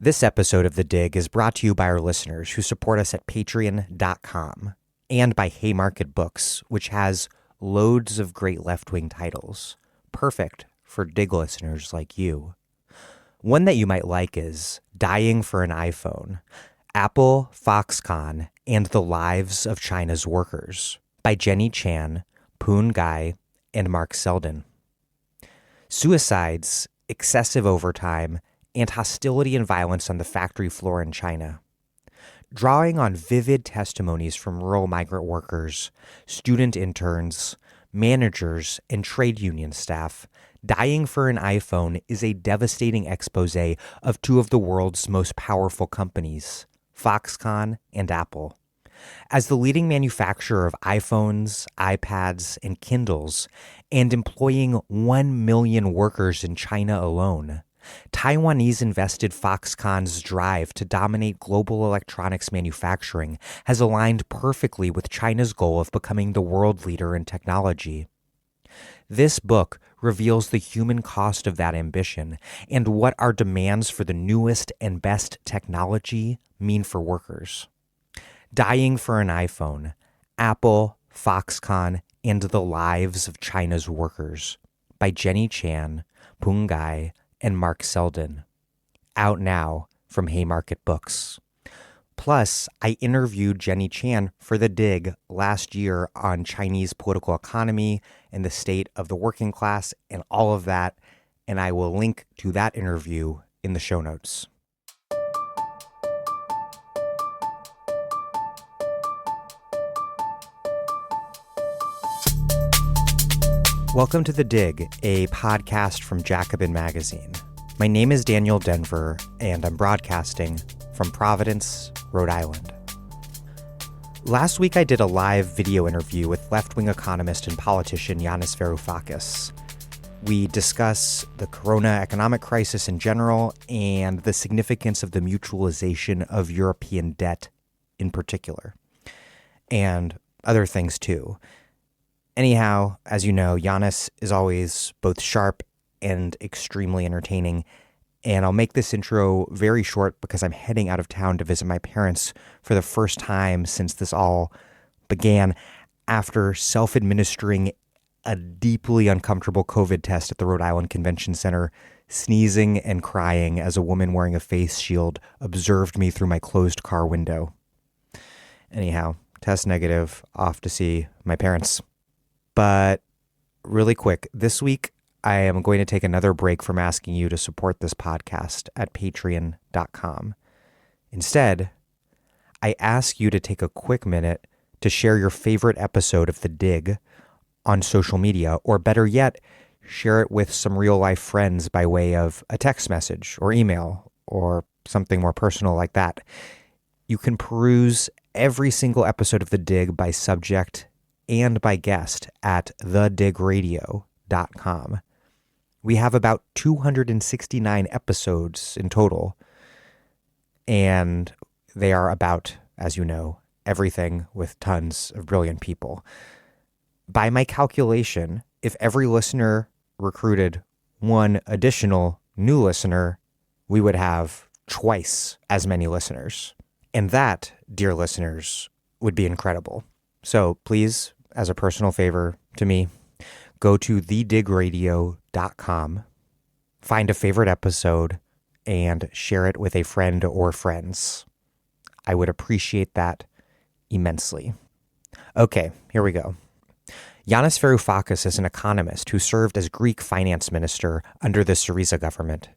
This episode of The Dig is brought to you by our listeners who support us at patreon.com and by Haymarket Books, which has loads of great left-wing titles, perfect for Dig listeners like you. One that you might like is Dying for an iPhone, Apple, Foxconn, and the Lives of China's Workers by Jenny Chan, Poon Gai, and Mark Selden. Suicides, excessive overtime, and hostility and violence on the factory floor in China. Drawing on vivid testimonies from rural migrant workers, student interns, managers, and trade union staff, Dying for an iPhone is a devastating expose of two of the world's most powerful companies, Foxconn and Apple. As the leading manufacturer of iPhones, iPads, and Kindles, and employing 1 million workers in China alone, Taiwanese invested Foxconn's drive to dominate global electronics manufacturing has aligned perfectly with China's goal of becoming the world leader in technology. This book reveals the human cost of that ambition and what our demands for the newest and best technology mean for workers. Dying for an iPhone, Apple, Foxconn, and the Lives of China's Workers by Jenny Chan, Poon Gai, and Mark Selden. Out now from Haymarket Books. Plus, I interviewed Jenny Chan for The Dig last year on Chinese political economy and the state of the working class and all of that, and I will link to that interview in the show notes. Welcome to The Dig, a podcast from Jacobin Magazine. My name is Daniel Denver, and I'm broadcasting from Providence, Rhode Island. Last week, I did a live video interview with left-wing economist and politician Yanis Varoufakis. We discuss the corona economic crisis in general and the significance of the mutualization of European debt in particular, and other things too. Anyhow, as you know, Yanis is always both sharp and extremely entertaining, and I'll make this intro very short because I'm heading out of town to visit my parents for the first time since this all began after self-administering a deeply uncomfortable COVID test at the Rhode Island Convention Center, sneezing and crying as a woman wearing a face shield observed me through my closed car window. Anyhow, test negative, off to see my parents. But really quick, this week I am going to take another break from asking you to support this podcast at patreon.com. Instead, I ask you to take a quick minute to share your favorite episode of The Dig on social media, or better yet, share it with some real-life friends by way of a text message or email or something more personal like that. You can peruse every single episode of The Dig by subject and by guest at thedigradio.com. We have about 269 episodes in total, and they are about, as you know, everything with tons of brilliant people. By my calculation, if every listener recruited one additional new listener, we would have twice as many listeners. And that, dear listeners, would be incredible. So please, as a personal favor to me, go to thedigradio.com, find a favorite episode, and share it with a friend or friends. I would appreciate that immensely. Okay, here we go. Yanis Varoufakis is an economist who served as Greek finance minister under the Syriza government.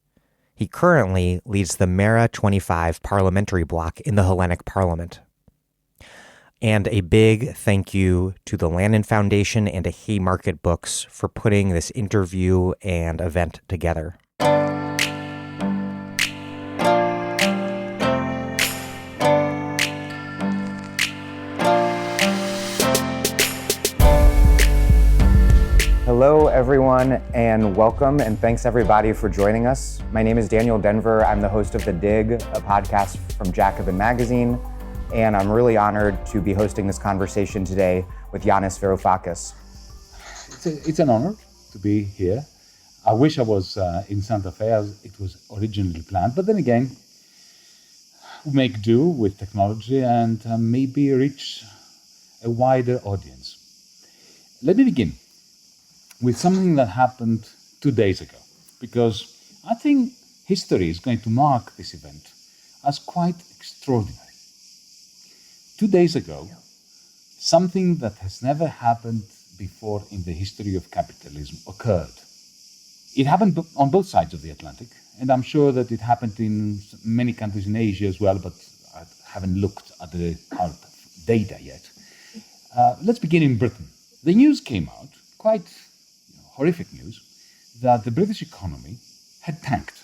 He currently leads the Mera 25 parliamentary bloc in the Hellenic Parliament. And a big thank you to the Lannan Foundation and to Haymarket Books for putting this interview and event together. Hello, everyone, and welcome, and thanks, everybody, for joining us. My name is Daniel Denver. I'm the host of The Dig, a podcast from Jacobin Magazine. And I'm really honored to be hosting this conversation today with Yanis Varoufakis. It's an honor to be here. I wish I was in Santa Fe as it was originally planned, but then again, who make do with technology and maybe reach a wider audience. Let me begin with something that happened 2 days ago, because I think history is going to mark this event as quite extraordinary. 2 days ago, something that has never happened before in the history of capitalism occurred. It happened on both sides of the Atlantic, and I'm sure that it happened in many countries in Asia as well, but I haven't looked at the hard data yet. Let's begin in Britain. The news came out, quite horrific news, that the British economy had tanked.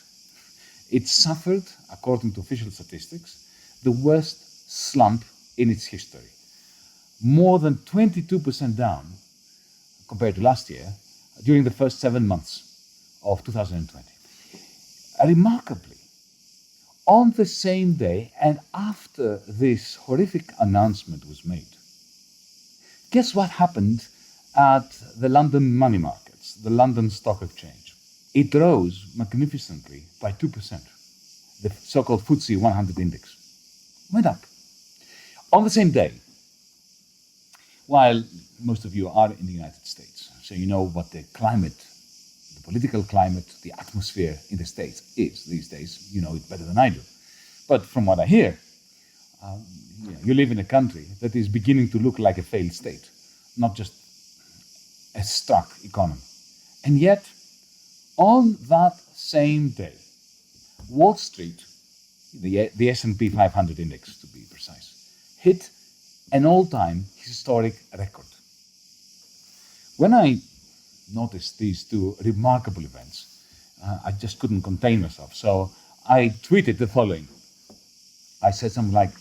It suffered, according to official statistics, the worst slump in its history. More than 22% down compared to last year during the first 7 months of 2020. Remarkably, on the same day and after this horrific announcement was made, guess what happened at the London money markets, the London Stock Exchange? It rose magnificently by 2%. The so-called FTSE 100 index went up. On the same day, while most of you are in the United States, so you know what the climate, the political climate, the atmosphere in the States is these days. You know it better than I do. But from what I hear, you live in a country that is beginning to look like a failed state, not just a stuck economy. And yet, on that same day, Wall Street, the S&P 500 index to be precise, hit an all-time historic record. When I noticed these two remarkable events, I just couldn't contain myself. So I tweeted the following. I said something like,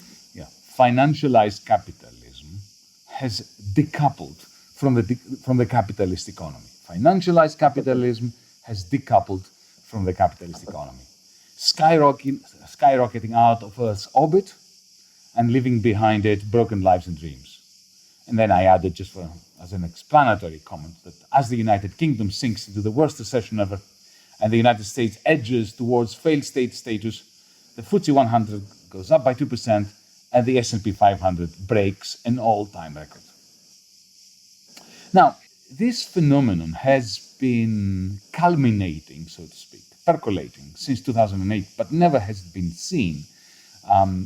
financialized capitalism has decoupled from the capitalist economy. Financialized capitalism has decoupled from the capitalist economy, skyrocketing out of Earth's orbit and leaving behind it broken lives and dreams. And then I added, just as an explanatory comment, that as the United Kingdom sinks into the worst recession ever and the United States edges towards failed state status, the FTSE 100 goes up by 2% and the S&P 500 breaks an all-time record. Now, this phenomenon has been culminating, so to speak, percolating since 2008, but never has been seen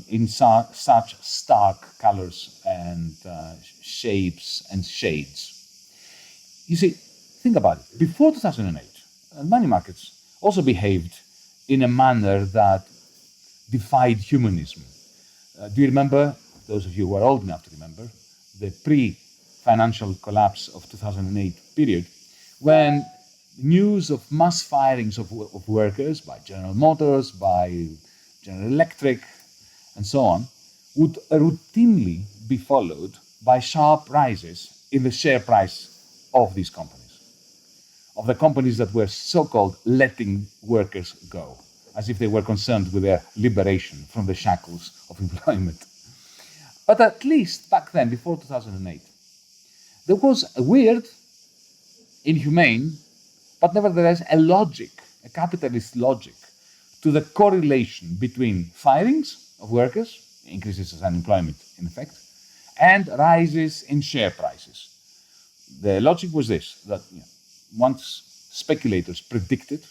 in such stark colors and shapes and shades. You see, think about it. Before 2008, money markets also behaved in a manner that defied humanism. Do you remember, those of you who are old enough to remember, the pre-financial collapse of 2008 period, when news of mass firings of workers by General Motors, by General Electric, and so on, would routinely be followed by sharp rises in the share price of these companies, of the companies that were so-called letting workers go, as if they were concerned with their liberation from the shackles of employment. But at least back then, before 2008, there was a weird, inhumane, but nevertheless a logic, a capitalist logic, to the correlation between firings of workers, increases in unemployment in effect, and rises in share prices. The logic was this, that once speculators predicted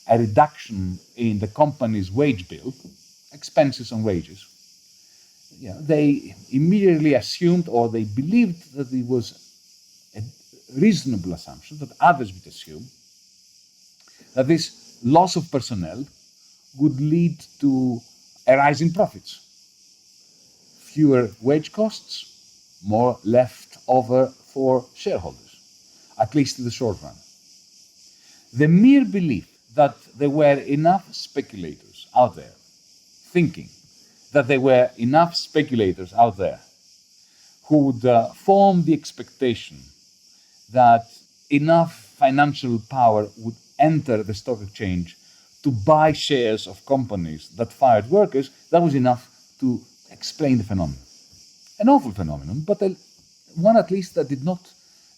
a reduction in the company's wage bill, expenses on wages, they immediately assumed, or they believed, that it was a reasonable assumption that others would assume, that this loss of personnel would lead to a rise in profits. Fewer wage costs, more left over for shareholders, at least in the short run. The mere belief that there were enough speculators out there, thinking that there were enough speculators out there who would form the expectation that enough financial power would enter the stock exchange to buy shares of companies that fired workers, that was enough to explain the phenomenon. An awful phenomenon, but one at least that did not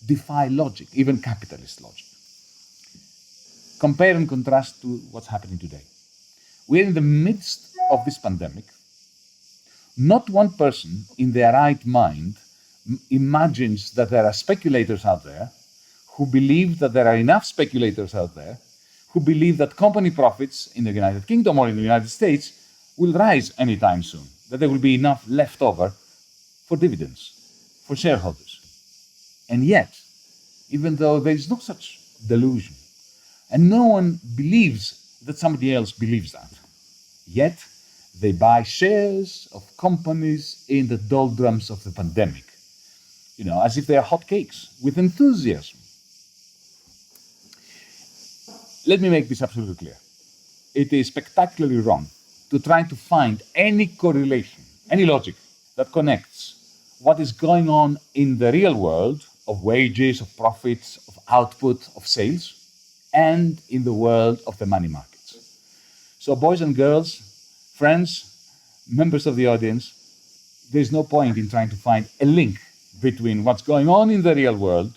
defy logic, even capitalist logic. Compare and contrast to what's happening today. We're in the midst of this pandemic, Not one person in their right mind imagines that there are speculators out there who believe that there are enough speculators out there who believe that company profits in the United Kingdom or in the United States will rise anytime soon, that there will be enough left over for dividends, for shareholders. And yet, even though there is no such delusion, and no one believes that somebody else believes that, yet they buy shares of companies in the doldrums of the pandemic, as if they are hotcakes, with enthusiasm. Let me make this absolutely clear. It is spectacularly wrong to try to find any correlation, any logic that connects what is going on in the real world of wages, of profits, of output, of sales, and in the world of the money markets. So boys and girls, friends, members of the audience, there's no point in trying to find a link between what's going on in the real world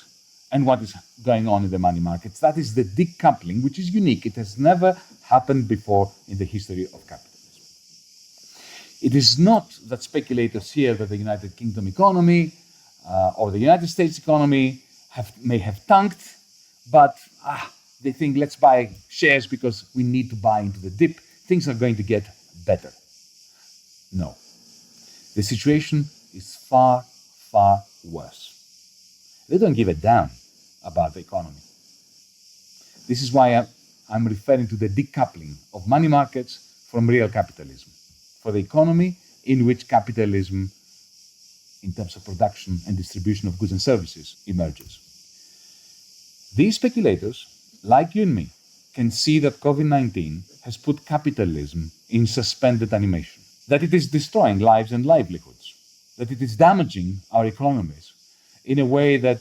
and what is going on in the money markets. That is the decoupling, which is unique. It has never happened before in the history of capitalism. It is not that speculators fear that the United Kingdom economy or the United States economy may have tanked, but they think, let's buy shares because we need to buy into the dip. Things are going to get better. No. The situation is far, far worse. They don't give a damn about the economy. This is why I'm referring to the decoupling of money markets from real capitalism, for the economy in which capitalism, in terms of production and distribution of goods and services, emerges. These speculators, like you and me, can see that COVID-19 has put capitalism in suspended animation, that it is destroying lives and livelihoods, that it is damaging our economies in a way that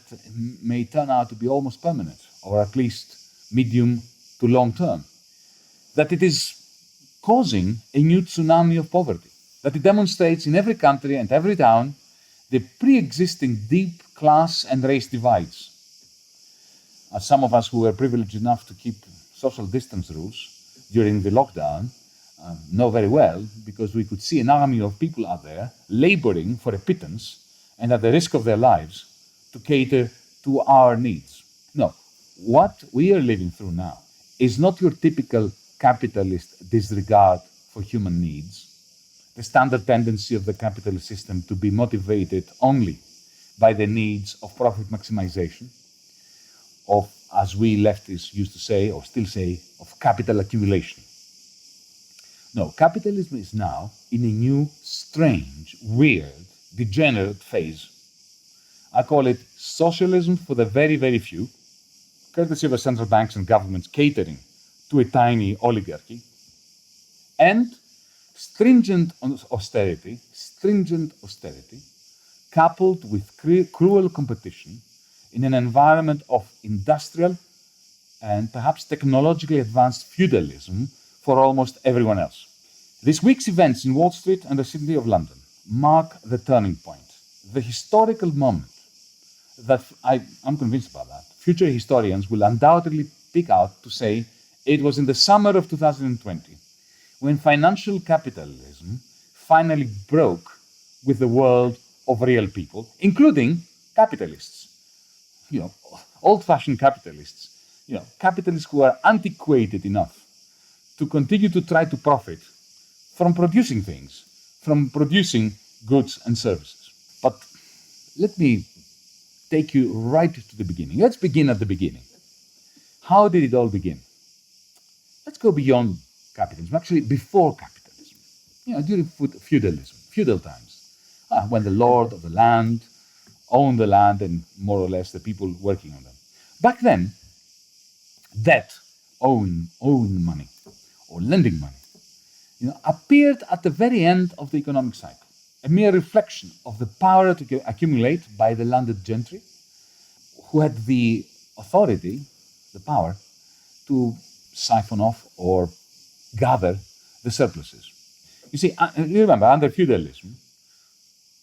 may turn out to be almost permanent, or at least medium to long term, that it is causing a new tsunami of poverty, that it demonstrates in every country and every town the pre-existing deep class and race divides. As some of us who were privileged enough to keep social distance rules during the lockdown know very well, because we could see an army of people out there laboring for a pittance and at the risk of their lives to cater to our needs. No, what we are living through now is not your typical capitalist disregard for human needs, the standard tendency of the capitalist system to be motivated only by the needs of profit maximization, of, as we leftists used to say, or still say, of capital accumulation. No, capitalism is now in a new, strange, weird, degenerate phase. I call it socialism for the very, very few, courtesy of the central banks and governments catering to a tiny oligarchy, and stringent austerity, coupled with cruel competition in an environment of industrial and perhaps technologically advanced feudalism for almost everyone else. This week's events in Wall Street and the City of London mark the turning point, the historical moment that I'm convinced about that. Future historians will undoubtedly pick out to say it was in the summer of 2020 when financial capitalism finally broke with the world of real people, including capitalists, old-fashioned capitalists, capitalists who are antiquated enough to continue to try to profit from producing things, from producing goods and services. But let me take you right to the beginning. Let's begin at the beginning. How did it all begin? Let's go beyond capitalism, actually before capitalism, during feudalism, feudal times, when the lord of the land owned the land and more or less the people working on them. Back then, debt, owing money or lending money, appeared at the very end of the economic cycle, a mere reflection of the power to accumulate by the landed gentry, who had the authority, the power, to siphon off or gather the surpluses. You see, you remember, under feudalism,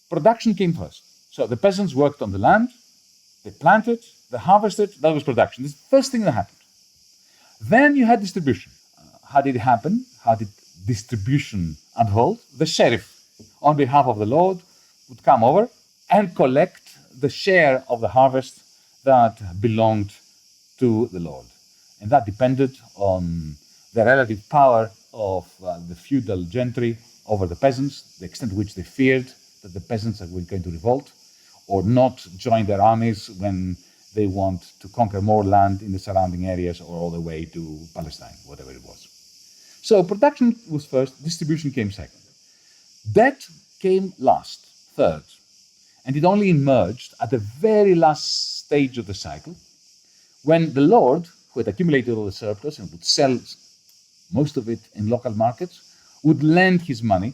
production came first. So the peasants worked on the land, they planted, they harvested, that was production. This is the first thing that happened. Then you had distribution. How did it happen? How did distribution unfold? The sheriff on behalf of the Lord, would come over and collect the share of the harvest that belonged to the Lord. And that depended on the relative power of the feudal gentry over the peasants, the extent to which they feared that the peasants were going to revolt or not join their armies when they want to conquer more land in the surrounding areas or all the way to Palestine, whatever it was. So production was first, distribution came second. Debt came last, third. And it only emerged at the very last stage of the cycle, when the Lord, who had accumulated all the surplus and would sell most of it in local markets, would lend his money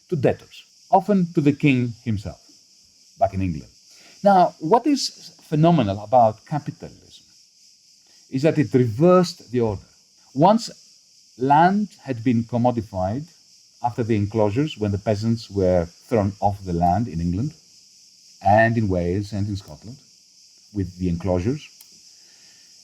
to debtors, often to the king himself, back in England. Now, what is phenomenal about capitalism is that it reversed the order. Once land had been commodified after the enclosures, when the peasants were thrown off the land in England and in Wales and in Scotland with the enclosures,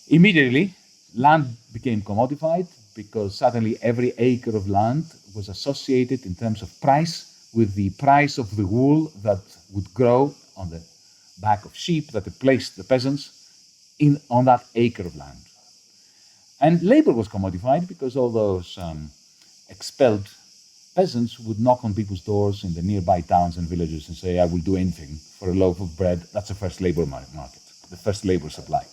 immediately land became commodified because suddenly every acre of land was associated in terms of price with the price of the wool that would grow on the back of sheep that replaced the peasants on that acre of land. And labor was commodified because all those expelled peasants would knock on people's doors in the nearby towns and villages and say, I will do anything for a loaf of bread. That's the first labor market, the first labor supply.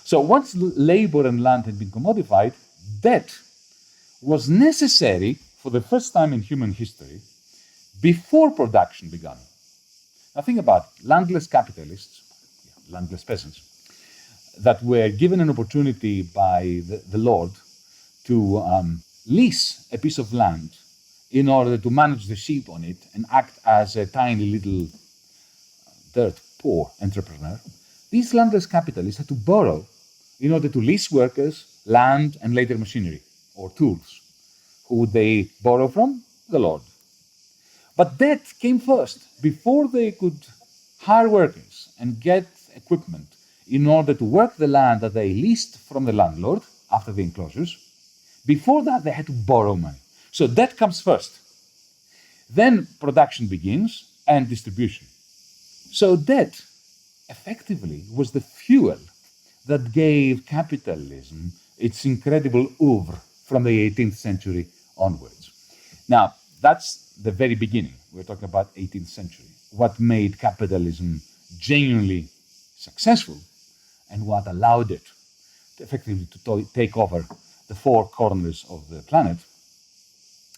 So once labor and land had been commodified, debt was necessary for the first time in human history before production began. Now think about landless capitalists, landless peasants, that were given an opportunity by the Lord to lease a piece of land in order to manage the sheep on it and act as a tiny little dirt poor entrepreneur. These landless capitalists had to borrow in order to lease workers, land, and later machinery or tools. Who would they borrow from? The Lord. But debt came first. Before they could hire workers and get equipment in order to work the land that they leased from the landlord after the enclosures, before that they had to borrow money. So debt comes first. Then production begins and distribution. So debt effectively was the fuel that gave capitalism its incredible oeuvre from the 18th century onwards. Now, that's the very beginning. We're talking about 18th century. What made capitalism genuinely successful and what allowed it to effectively take over the four corners of the planet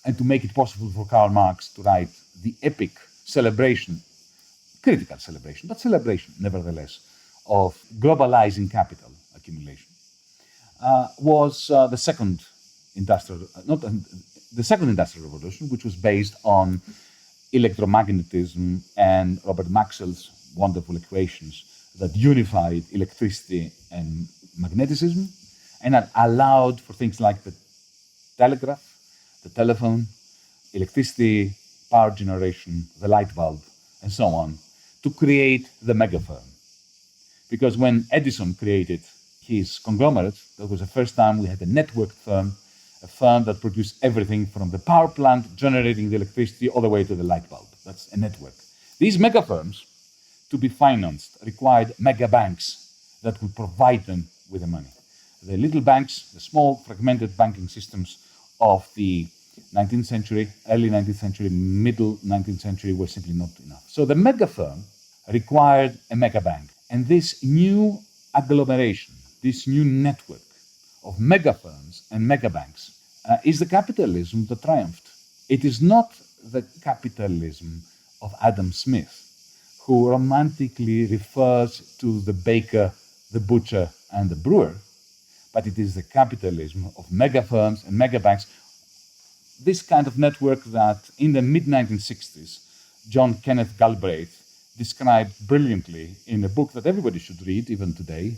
and to make it possible for Karl Marx to write the epic celebration, critical celebration, but celebration nevertheless, of globalizing capital accumulation, was the second industrial revolution, which was based on electromagnetism and Robert Maxwell's wonderful equations that unified electricity and magnetism and that allowed for things like the telegraph, the telephone, electricity, power generation, the light bulb, and so on, to create the mega firm. Because when Edison created his conglomerate, that was the first time we had a networked firm, a firm that produced everything from the power plant generating the electricity all the way to the light bulb. That's a network. These mega firms, to be financed, required mega banks that would provide them with the money. The little banks, the small fragmented banking systems of the 19th century, early 19th century, middle 19th century were simply not enough. So the mega firm required a mega bank. And this new agglomeration, this new network of mega firms and mega banks is the capitalism that triumphed. It is not the capitalism of Adam Smith, who romantically refers to the baker, the butcher, and the brewer, but it is the capitalism of mega firms and mega banks. This kind of network that in the mid-1960s, John Kenneth Galbraith described brilliantly in a book that everybody should read, even today,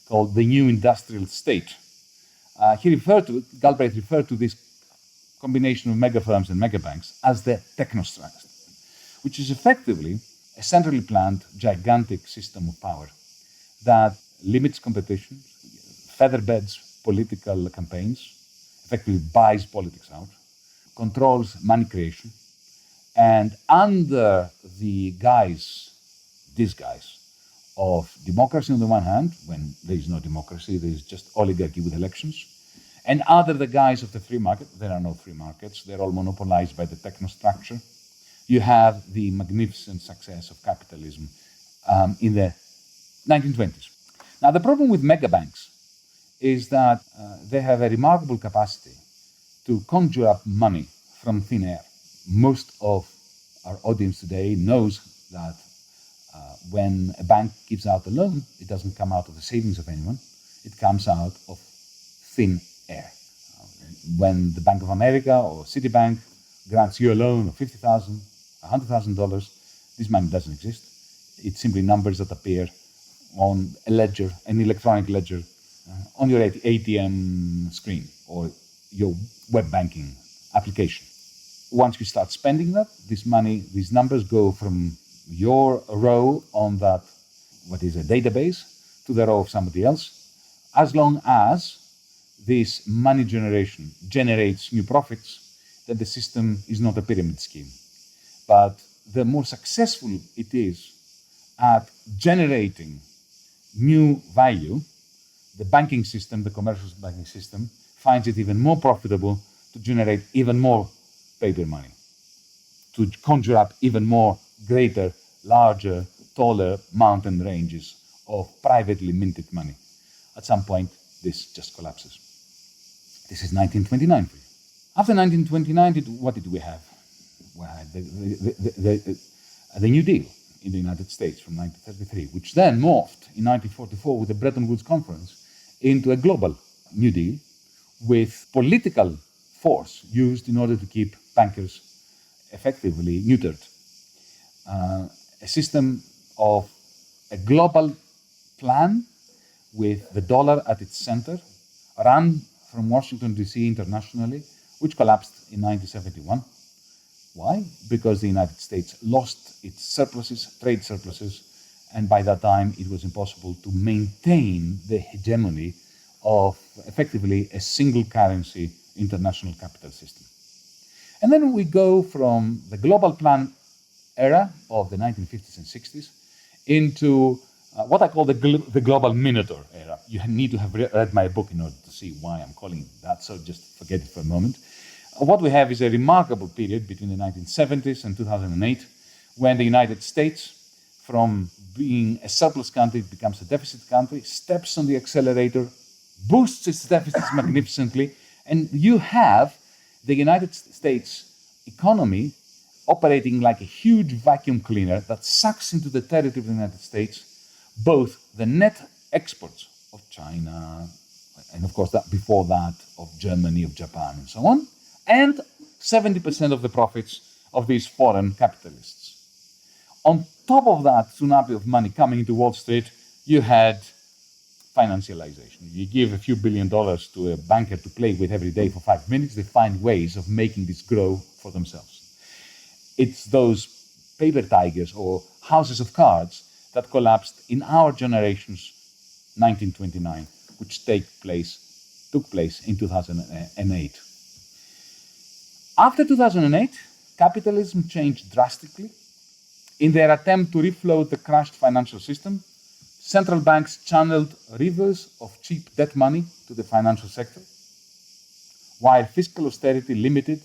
called The New Industrial State. Galbraith referred to this combination of mega firms and mega banks as the technostrata, which is effectively a centrally planned, gigantic system of power that limits competition, featherbeds political campaigns, effectively buys politics out, controls money creation, And under the disguise of democracy on the one hand, when there is no democracy, there is just oligarchy with elections, and under the guise of the free market, there are no free markets, they're all monopolized by the technostructure. You have the magnificent success of capitalism in the 1920s. Now, the problem with megabanks is that they have a remarkable capacity to conjure up money from thin air. Most of our audience today knows that when a bank gives out a loan, it doesn't come out of the savings of anyone, it comes out of thin air. When the Bank of America or Citibank grants you a loan of $50,000, $100,000, this money doesn't exist. It's simply numbers that appear on a ledger, an electronic ledger, on your ATM screen or your web banking application. Once you start spending that, this money, these numbers go from your row on that, what is a database, to the row of somebody else. As long as this money generation generates new profits, then the system is not a pyramid scheme. But the more successful it is at generating new value, the banking system, the commercial banking system, finds it even more profitable to generate even more paper money, to conjure up even more greater, larger, taller mountain ranges of privately minted money. At some point, this just collapses. This is 1929 for you. After 1929, what did we have? We had the New Deal in the United States from 1933, which then morphed in 1944 with the Bretton Woods Conference into a global New Deal with political force used in order to keep bankers effectively neutered. A system of a global plan with the dollar at its center, run from Washington, D.C. internationally, which collapsed in 1971. Why? Because the United States lost its surpluses, trade surpluses, and by that time it was impossible to maintain the hegemony of effectively a single currency international capital system. And then we go from the global plan era of the 1950s and 60s into what I call the global minotaur era. You need to have read my book in order to see why I'm calling it that, so just forget it for a moment. What we have is a remarkable period between the 1970s and 2008, when the United States, from being a surplus country, becomes a deficit country, steps on the accelerator, boosts its deficits magnificently, and you have the United States economy operating like a huge vacuum cleaner that sucks into the territory of the United States both the net exports of China, and of course that before that of Germany, of Japan, and so on, and 70% of the profits of these foreign capitalists. On top of that tsunami of money coming into Wall Street, you had financialization. You give a few $1 billion to a banker to play with every day for 5 minutes, they find ways of making this grow for themselves. It's those paper tigers or houses of cards that collapsed in our generation's 1929, which took place in 2008. After 2008, capitalism changed drastically. In their attempt to refloat the crashed financial system, central banks channeled rivers of cheap debt money to the financial sector, while fiscal austerity limited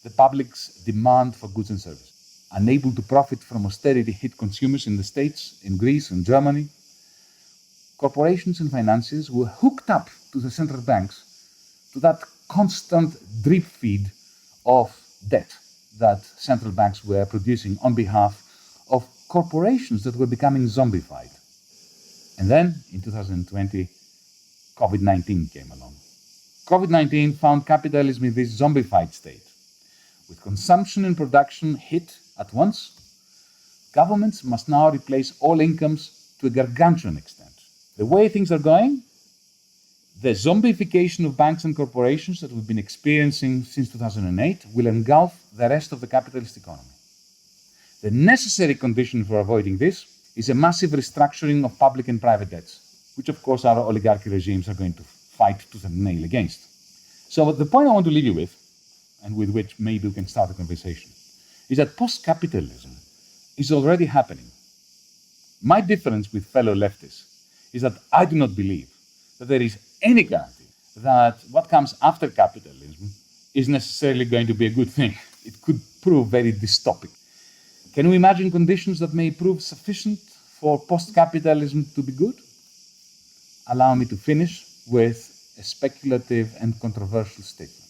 the public's demand for goods and services. Unable to profit from austerity hit consumers in the States, in Greece, and Germany, corporations and financiers were hooked up to the central banks to that constant drip feed of debt that central banks were producing on behalf of corporations that were becoming zombified. And then, in 2020, COVID-19 came along. COVID-19 found capitalism in this zombified state. With consumption and production hit at once, governments must now replace all incomes to a gargantuan extent. The way things are going, the zombification of banks and corporations that we've been experiencing since 2008 will engulf the rest of the capitalist economy. The necessary condition for avoiding this is a massive restructuring of public and private debts, which of course our oligarchy regimes are going to fight tooth and nail against. So the point I want to leave you with, and with which maybe we can start a conversation, is that post-capitalism is already happening. My difference with fellow leftists is that I do not believe that there is any guarantee that what comes after capitalism is necessarily going to be a good thing. It could prove very dystopic. Can we imagine conditions that may prove sufficient for post-capitalism to be good? Allow me to finish with a speculative and controversial statement.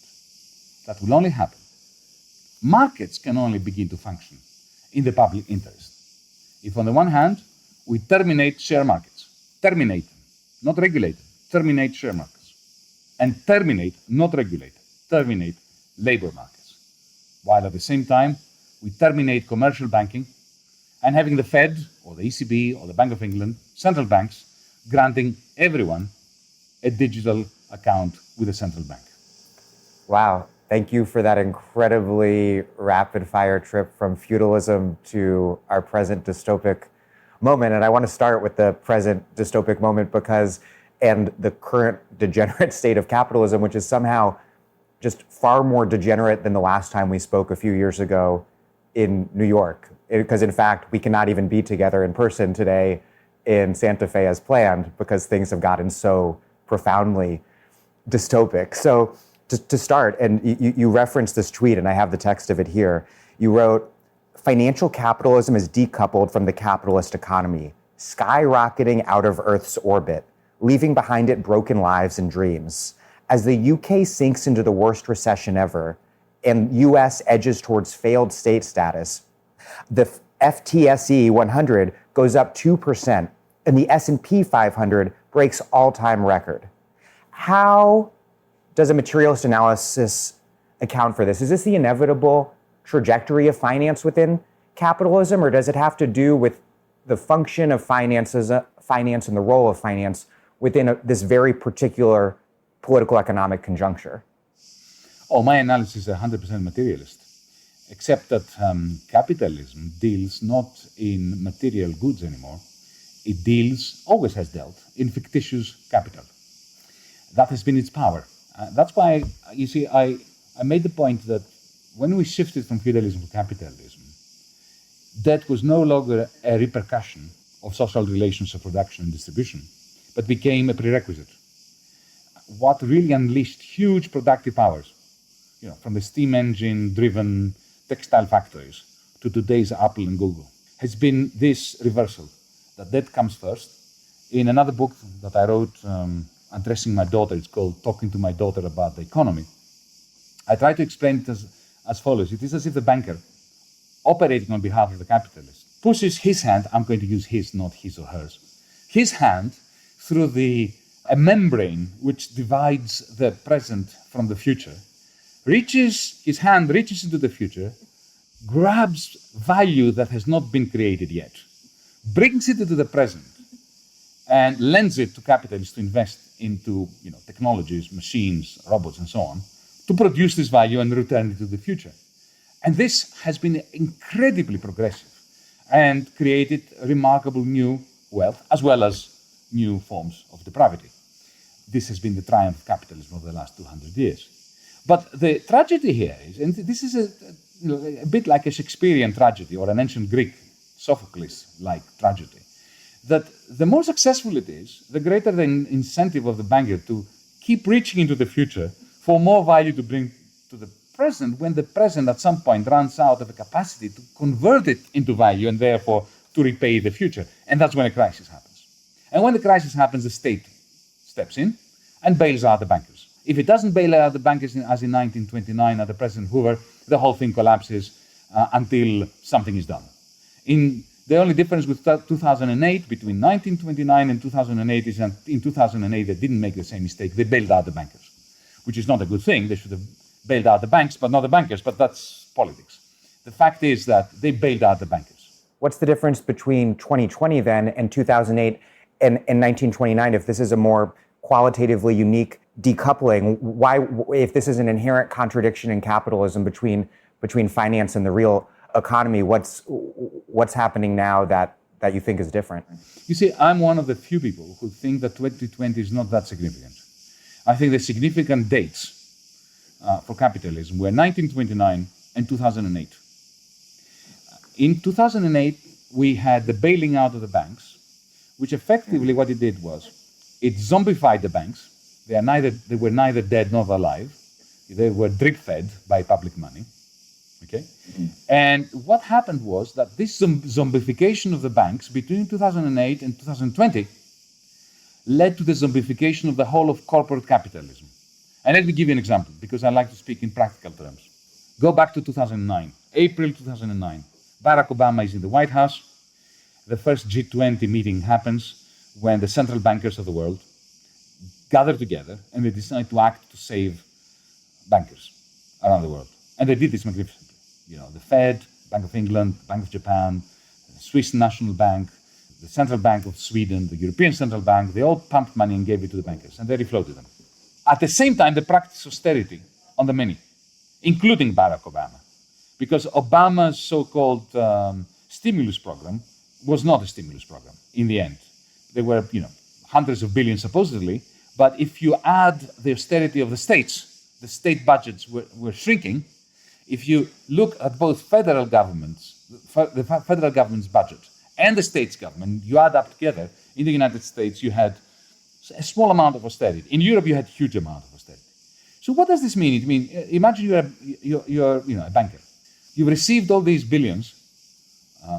That will only happen. Markets can only begin to function in the public interest if, on the one hand, we terminate share markets, terminate them, not regulate them, terminate share markets, and terminate, not regulate, terminate labor markets, while at the same time we terminate commercial banking and having the Fed or the ECB or the Bank of England, central banks, granting everyone a digital account with a central bank. Wow. Thank you for that incredibly rapid-fire trip from feudalism to our present dystopic moment. And I want to start with the present dystopic moment and the current degenerate state of capitalism, which is somehow just far more degenerate than the last time we spoke a few years ago in New York. Because in fact, we cannot even be together in person today in Santa Fe as planned because things have gotten so profoundly dystopic. So to start, and you referenced this tweet, and I have the text of it here. You wrote, "Financial capitalism is decoupled from the capitalist economy, skyrocketing out of Earth's orbit, leaving behind it broken lives and dreams. As the UK sinks into the worst recession ever, and US edges towards failed state status, the FTSE 100 goes up 2%, and the S&P 500 breaks all-time record. How does a materialist analysis account for this? Is this the inevitable trajectory of finance within capitalism, or does it have to do with the function of finance and the role of finance within this very particular political economic conjuncture? Oh, my analysis is 100% materialist, except that capitalism deals not in material goods anymore. It always has dealt, in fictitious capital. That has been its power. That's why, you see, I made the point that when we shifted from feudalism to capitalism, debt was no longer a repercussion of social relations of production and distribution, but became a prerequisite. What really unleashed huge productive powers, from the steam engine-driven textile factories to today's Apple and Google, has been this reversal, that debt comes first. In another book that I wrote, addressing my daughter, it's called Talking to My Daughter About the Economy, I try to explain it as follows. It is as if the banker, operating on behalf of the capitalist, pushes his hand, I'm going to use his, not his or hers, his hand through a membrane which divides the present from the future, his hand reaches into the future, grabs value that has not been created yet, brings it into the present, and lends it to capitalists to invest into technologies, machines, robots, and so on, to produce this value and return it to the future. And this has been incredibly progressive and created remarkable new wealth as well as new forms of depravity. This has been the triumph of capitalism over the last 200 years. But the tragedy here is, and this is a bit like a Shakespearean tragedy or an ancient Greek Sophocles-like tragedy, that the more successful it is, the greater the incentive of the banker to keep reaching into the future for more value to bring to the present, when the present at some point runs out of the capacity to convert it into value and therefore to repay the future. And that's when a crisis happens. And when the crisis happens, the state steps in and bails out the bankers. If it doesn't bail out the bankers as in 1929 under President Hoover, the whole thing collapses until something is done. The only difference with 2008, between 1929 and 2008, is that in 2008 they didn't make the same mistake. They bailed out the bankers, which is not a good thing. They should have bailed out the banks, but not the bankers, but that's politics. The fact is that they bailed out the bankers. What's the difference between 2020 then and 2008 and 1929, if this is a more qualitatively unique decoupling? Why, if this is an inherent contradiction in capitalism between finance and the real economy, what's happening now that you think is different? You see, I'm one of the few people who think that 2020 is not that significant. I think the significant dates for capitalism were 1929 and 2008. In 2008, we had the bailing out of the banks, which effectively what it did was it zombified the banks. They were neither dead nor alive. They were drip-fed by public money. Okay? And what happened was that this zombification of the banks between 2008 and 2020 led to the zombification of the whole of corporate capitalism. And let me give you an example, because I like to speak in practical terms. Go back to 2009, April 2009. Barack Obama is in the White House. The first G20 meeting happens when the central bankers of the world gather together and they decide to act to save bankers around the world. And they did this magnificently. The Fed, Bank of England, Bank of Japan, the Swiss National Bank, the Central Bank of Sweden, the European Central Bank, they all pumped money and gave it to the bankers, and they refloated them. At the same time, they practiced austerity on the many, including Barack Obama, because Obama's so-called stimulus program was not a stimulus program in the end. There were, hundreds of billions supposedly, but if you add the austerity of the state budgets were shrinking. If you look at both federal governments, the federal government's budget and the state's government, you add up together. In the United States, you had a small amount of austerity. In Europe, you had a huge amount of austerity. So what does this mean? It means, imagine you're a banker. You've received all these billions,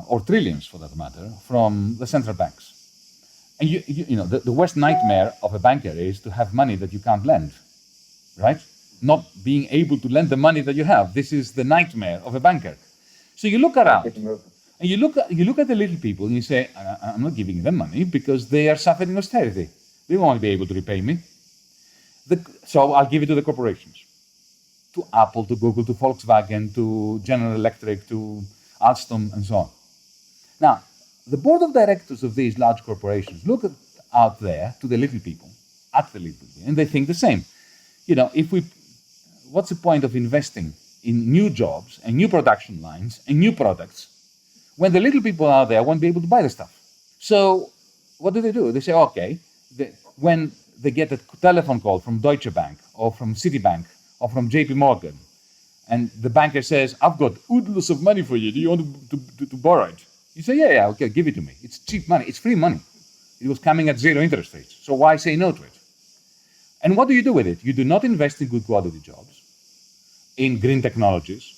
or trillions for that matter, from the central banks. And the worst nightmare of a banker is to have money that you can't lend, right? Not being able to lend the money that you have. This is the nightmare of a banker. So you look around, and you look at the little people, and you say, I'm not giving them money because they are suffering austerity. They won't be able to repay me. So I'll give it to the corporations. To Apple, to Google, to Volkswagen, to General Electric, to Alstom, and so on. Now, the board of directors of these large corporations look out there to the little people, and they think the same. What's the point of investing in new jobs and new production lines and new products when the little people out there won't be able to buy the stuff? So what do? They say, okay, when they get a telephone call from Deutsche Bank or from Citibank or from JP Morgan, and the banker says, I've got oodles of money for you. Do you want to borrow it? You say, yeah, okay, give it to me. It's cheap money. It's free money. It was coming at 0 interest rates. So why say no to it? And what do you do with it? You do not invest in good quality jobs, in green technologies,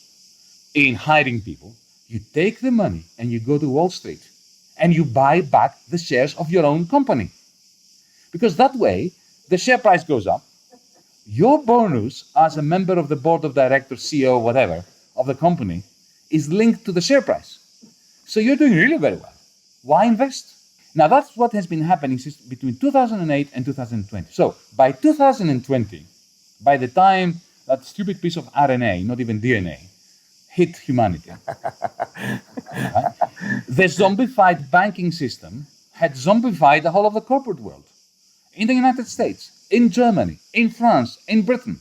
in hiring people. You take the money and you go to Wall Street and you buy back the shares of your own company. Because that way, the share price goes up. Your bonus as a member of the board of directors, CEO, whatever, of the company is linked to the share price. So you're doing really very well. Why invest? Now, that's what has been happening since between 2008 and 2020. So by 2020, by the time that stupid piece of RNA, not even DNA, hit humanity, right, the zombified banking system had zombified the whole of the corporate world. In the United States, in Germany, in France, in Britain,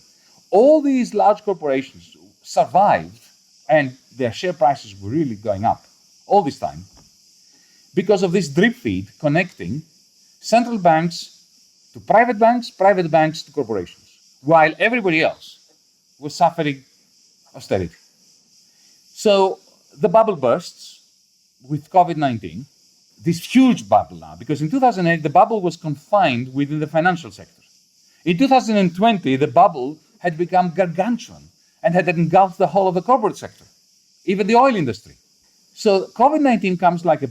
all these large corporations survived and their share prices were really going up all this time because of this drip feed connecting central banks to private banks to corporations, while everybody else was suffering austerity. So the bubble bursts with COVID-19, this huge bubble now, because in 2008, the bubble was confined within the financial sector. In 2020, the bubble had become gargantuan and had engulfed the whole of the corporate sector, even the oil industry. So COVID-19 comes like a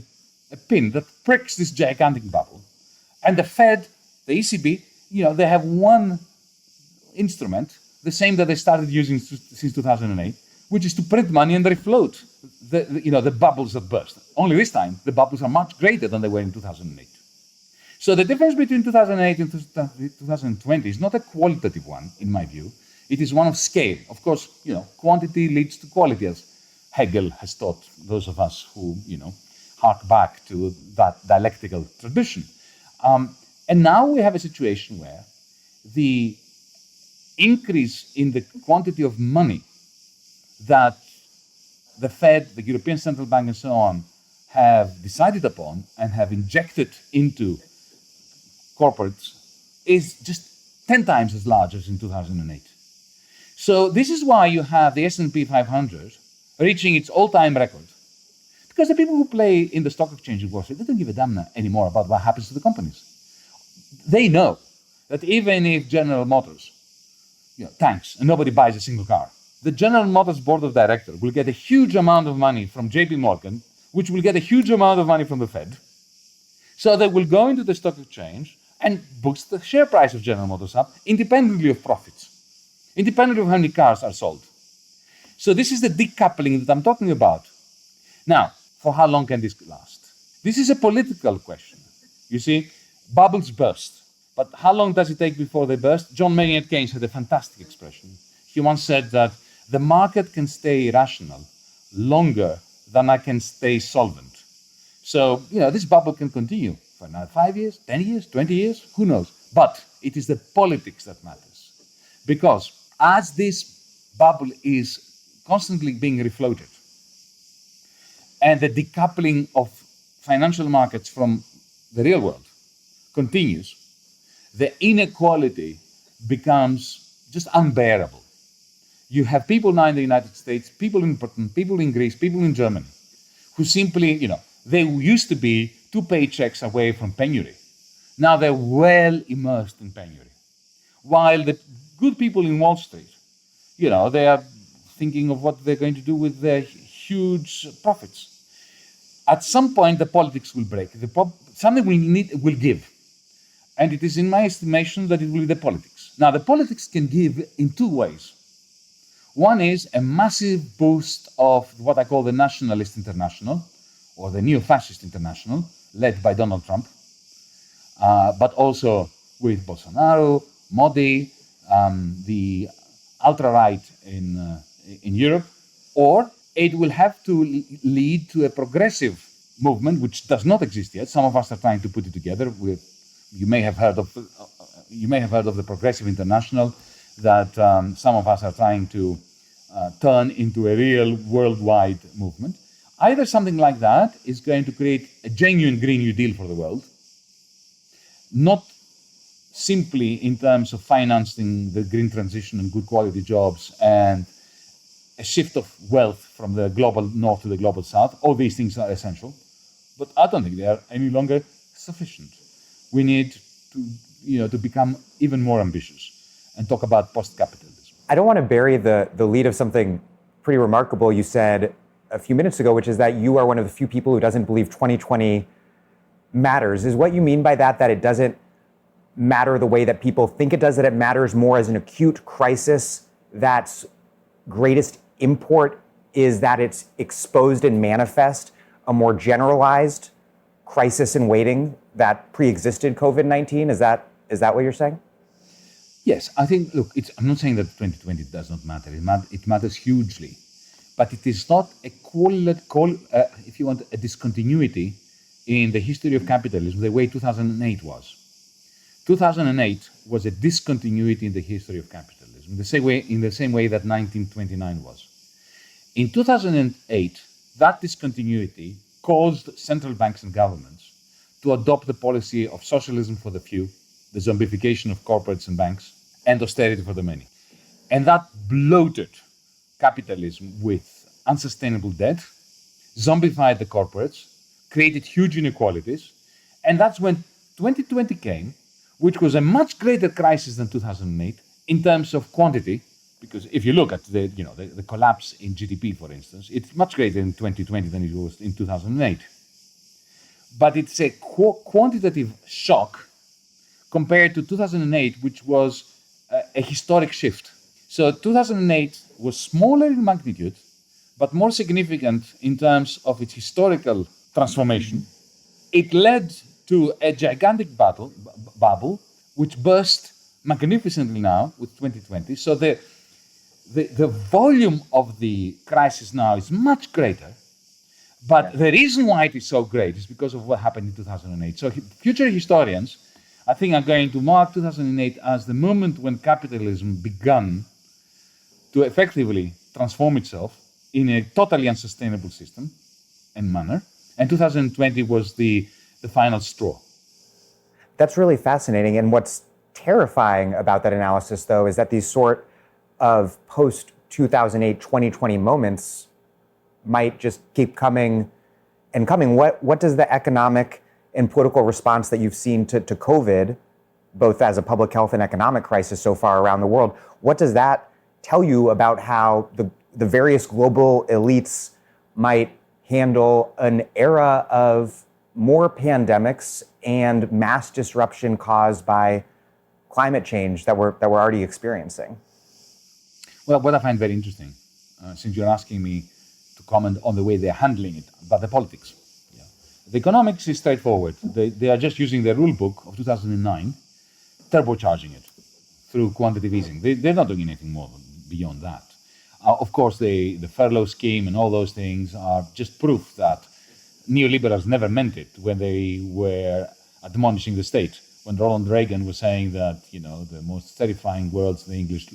pin that pricks this gigantic bubble. And the Fed, the ECB, they have one instrument, the same that they started using since 2008, which is to print money and refloat the bubbles that burst. Only this time, the bubbles are much greater than they were in 2008. So the difference between 2008 and 2020 is not a qualitative one, in my view. It is one of scale. Of course, quantity leads to quality, as Hegel has taught those of us who, hark back to that dialectical tradition. And now we have a situation where the increase in the quantity of money that the Fed, the European Central Bank, and so on have decided upon and have injected into corporates is just 10 times as large as in 2008. So this is why you have the S&P 500 reaching its all-time record. Because the people who play in the stock exchange in Wall Street, they don't give a damn anymore about what happens to the companies. They know that even if General Motors tanks and nobody buys a single car, the General Motors board of directors will get a huge amount of money from JP Morgan, which will get a huge amount of money from the Fed. So they will go into the stock exchange and boost the share price of General Motors up independently of profits, independently of how many cars are sold. So this is the decoupling that I'm talking about. Now, for how long can this last? This is a political question. You see, bubbles burst. But how long does it take before they burst? John Maynard Keynes had a fantastic expression. He once said that the market can stay irrational longer than I can stay solvent. So, this bubble can continue for another 5 years, 10 years, 20 years, who knows? But it is the politics that matters. Because as this bubble is constantly being refloated, and the decoupling of financial markets from the real world continues, the inequality becomes just unbearable. You have people now in the United States, people in Britain, people in Greece, people in Germany, who simply, they used to be 2 paychecks away from penury. Now they're well immersed in penury. While the good people in Wall Street, they are thinking of what they're going to do with their huge profits. At some point, the politics will break. Something will give. And it is in my estimation that it will be the politics. Now, the politics can give in 2 ways. One is a massive boost of what I call the nationalist international, or the neo-fascist international, led by Donald Trump, but also with Bolsonaro, Modi, the ultra-right in Europe, or it will have to lead to a progressive movement, which does not exist yet. Some of us are trying to put it together. You may have heard of the Progressive International, that some of us are trying to turn into a real worldwide movement. Either something like that is going to create a genuine Green New Deal for the world, not simply in terms of financing the green transition and good quality jobs and a shift of wealth from the global north to the global south. All these things are essential, but I don't think they are any longer sufficient. We need to become even more ambitious and talk about post-capitalism. I don't want to bury the lead of something pretty remarkable you said a few minutes ago, which is that you are one of the few people who doesn't believe 2020 matters. Is what you mean by that it doesn't matter the way that people think it does, that it matters more as an acute crisis that's greatest import is that it's exposed and manifest a more generalized crisis in waiting that pre-existed COVID-19? Is that what you're saying? Yes, I think, look, I'm not saying that 2020 does not matter. It matters hugely. But it is not if you want, a discontinuity in the history of capitalism the way 2008 was. 2008 was a discontinuity in the history of capitalism, in the same way that 1929 was. In 2008, that discontinuity caused central banks and governments to adopt the policy of socialism for the few, the zombification of corporates and banks, and austerity for the many. And that bloated capitalism with unsustainable debt, zombified the corporates, created huge inequalities, and that's when 2020 came, which was a much greater crisis than 2008 in terms of quantity, because if you look at the collapse in GDP, for instance, it's much greater in 2020 than it was in 2008. But it's a quantitative shock compared to 2008, which was a historic shift. So 2008 was smaller in magnitude, but more significant in terms of its historical transformation. It led to a gigantic bubble, which burst magnificently now with 2020. So the volume of the crisis now is much greater. But the reason why it is so great is because of what happened in 2008. So future historians, I think, are going to mark 2008 as the moment when capitalism began to effectively transform itself in a totally unsustainable system and manner. And 2020 was the final straw. That's really fascinating. And what's terrifying about that analysis, though, is that these sort of post-2008, 2020 moments might just keep coming and coming, what does the economic and political response that you've seen to COVID, both as a public health and economic crisis so far around the world, what does that tell you about how the various global elites might handle an era of more pandemics and mass disruption caused by climate change that we're already experiencing? Well, what I find very interesting, since you're asking me to comment on the way they're handling it, but the politics. Yeah. The economics is straightforward. They are just using the rule book of 2009, turbocharging it through quantitative easing. They're not doing anything more beyond that. Of course, the furlough scheme and all those things are just proof that neoliberals never meant it when they were admonishing the state. When Ronald Reagan was saying that, the most terrifying words in the English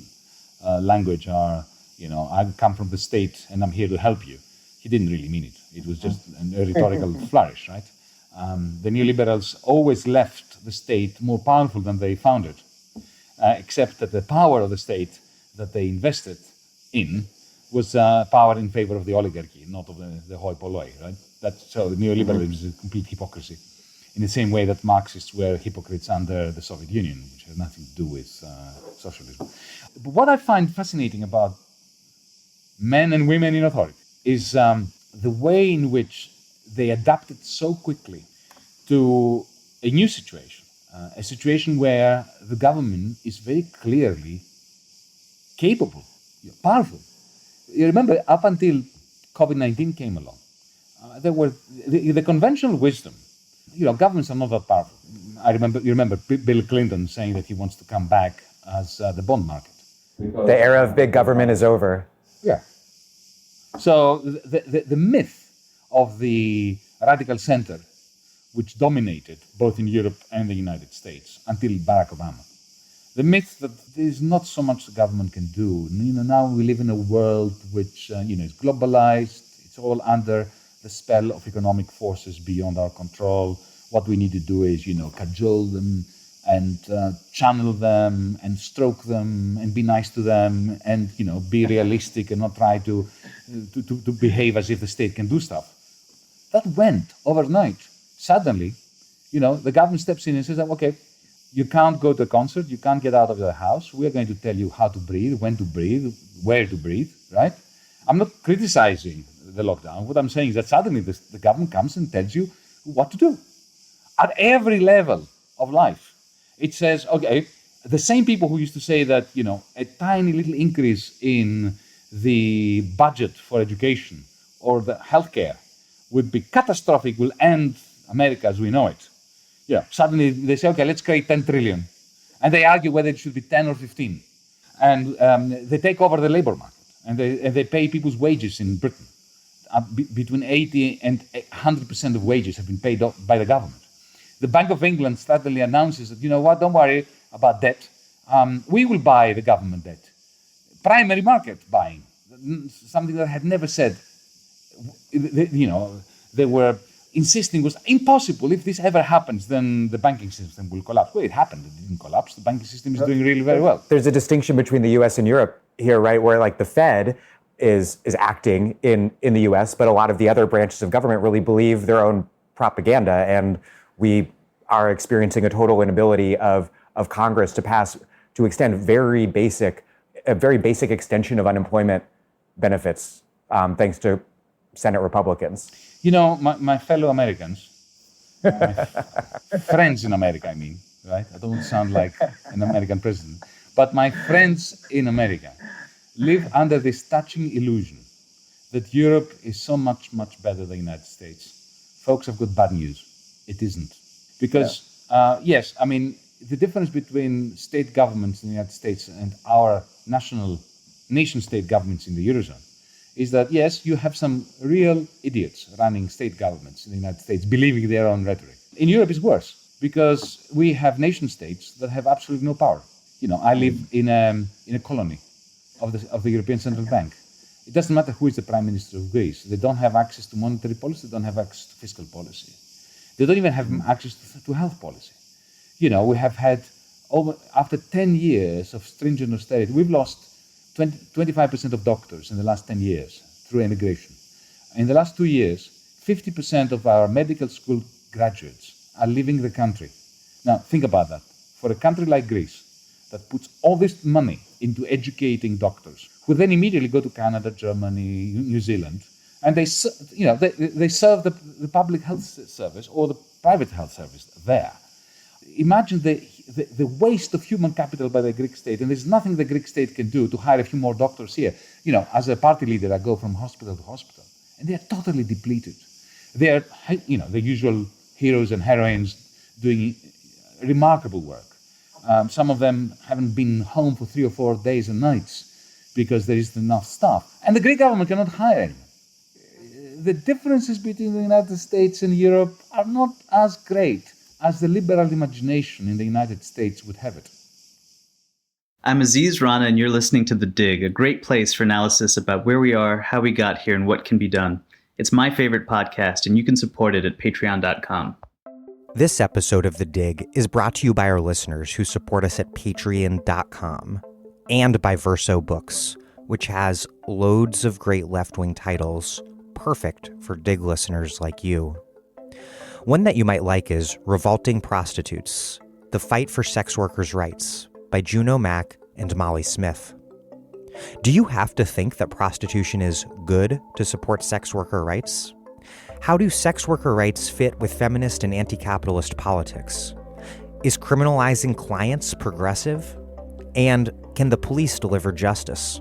language are, I come from the state and I'm here to help you. He didn't really mean it. It was just a rhetorical flourish, right? The neoliberals always left the state more powerful than they found it, except that the power of the state that they invested in was power in favor of the oligarchy, not of the hoi polloi, right? So the neoliberalism is a complete hypocrisy, in the same way that Marxists were hypocrites under the Soviet Union, which has nothing to do with socialism. But what I find fascinating about men and women in authority is the way in which they adapted so quickly to a new situation, a situation where the government is very clearly capable, powerful. You remember, up until COVID-19 came along, there were the conventional wisdom. Governments are not that powerful. You remember Bill Clinton saying that he wants to come back as the bond market. The era of big government is over. Yeah. So the myth of the radical center, which dominated both in Europe and the United States until Barack Obama, the myth that there's not so much the government can do. Now we live in a world which is globalized. It's all under the spell of economic forces beyond our control. What we need to do is, cajole them and channel them and stroke them and be nice to them and, be realistic and not try to behave as if the state can do stuff. That went overnight. Suddenly, the government steps in and says, okay, you can't go to a concert, you can't get out of your house. We're going to tell you how to breathe, when to breathe, where to breathe, right? I'm not criticizing the lockdown. What I'm saying is that suddenly the government comes and tells you what to do. At every level of life, it says, okay, the same people who used to say that, a tiny little increase in the budget for education or the healthcare would be catastrophic, will end America as we know it. Yeah, suddenly they say, okay, let's create 10 trillion. And they argue whether it should be 10 or 15. And they take over the labor market and they pay people's wages in Britain. Between 80 and 100% of wages have been paid by the government. The Bank of England suddenly announces that, don't worry about debt. We will buy the government debt. Primary market buying, something that I had never said. They were insisting was impossible. If this ever happens, then the banking system will collapse. Well, it happened. It didn't collapse. The banking system is doing really very well. There's a distinction between the U.S. and Europe here, right? Where like the Fed is acting in the U.S., but a lot of the other branches of government really believe their own propaganda, and we are experiencing a total inability of Congress to extend a very basic extension of unemployment benefits, thanks to Senate Republicans. My fellow Americans, my friends in America, I mean, right? I don't sound like an American president, but my friends in America live under this touching illusion that Europe is so much, much better than the United States. Folks, I've got bad news. It isn't. Because, yes, I mean, the difference between state governments in the United States and our nation-state governments in the Eurozone is that, yes, you have some real idiots running state governments in the United States, believing their own rhetoric. In Europe, it's worse, because we have nation-states that have absolutely no power. I live in a colony of the European Central Bank. It doesn't matter who is the Prime Minister of Greece. They don't have access to monetary policy. They don't have access to fiscal policy. They don't even have access to health policy. We have had, after 10 years of stringent austerity, we've lost 25% of doctors in the last 10 years through immigration. In the last 2 years, 50% of our medical school graduates are leaving the country. Now, think about that. For a country like Greece, that puts all this money into educating doctors, who then immediately go to Canada, Germany, New Zealand, and they serve the public health service or the private health service there. Imagine the waste of human capital by the Greek state, and there's nothing the Greek state can do to hire a few more doctors here. As a party leader, I go from hospital to hospital, and they are totally depleted. They are, the usual heroes and heroines doing remarkable work. Some of them haven't been home for 3 or 4 days and nights because there isn't enough staff. And the Greek government cannot hire anyone. The differences between the United States and Europe are not as great as the liberal imagination in the United States would have it. I'm Aziz Rana, and you're listening to The Dig, a great place for analysis about where we are, how we got here, and what can be done. It's my favorite podcast, and you can support it at patreon.com. This episode of The Dig is brought to you by our listeners who support us at patreon.com and by Verso Books, which has loads of great left-wing titles, perfect for Dig listeners like you. One that you might like is Revolting Prostitutes, The Fight for Sex Workers' Rights by Juno Mack and Molly Smith. Do you have to think that prostitution is good to support sex worker rights? How do sex worker rights fit with feminist and anti-capitalist politics? Is criminalizing clients progressive? And can the police deliver justice?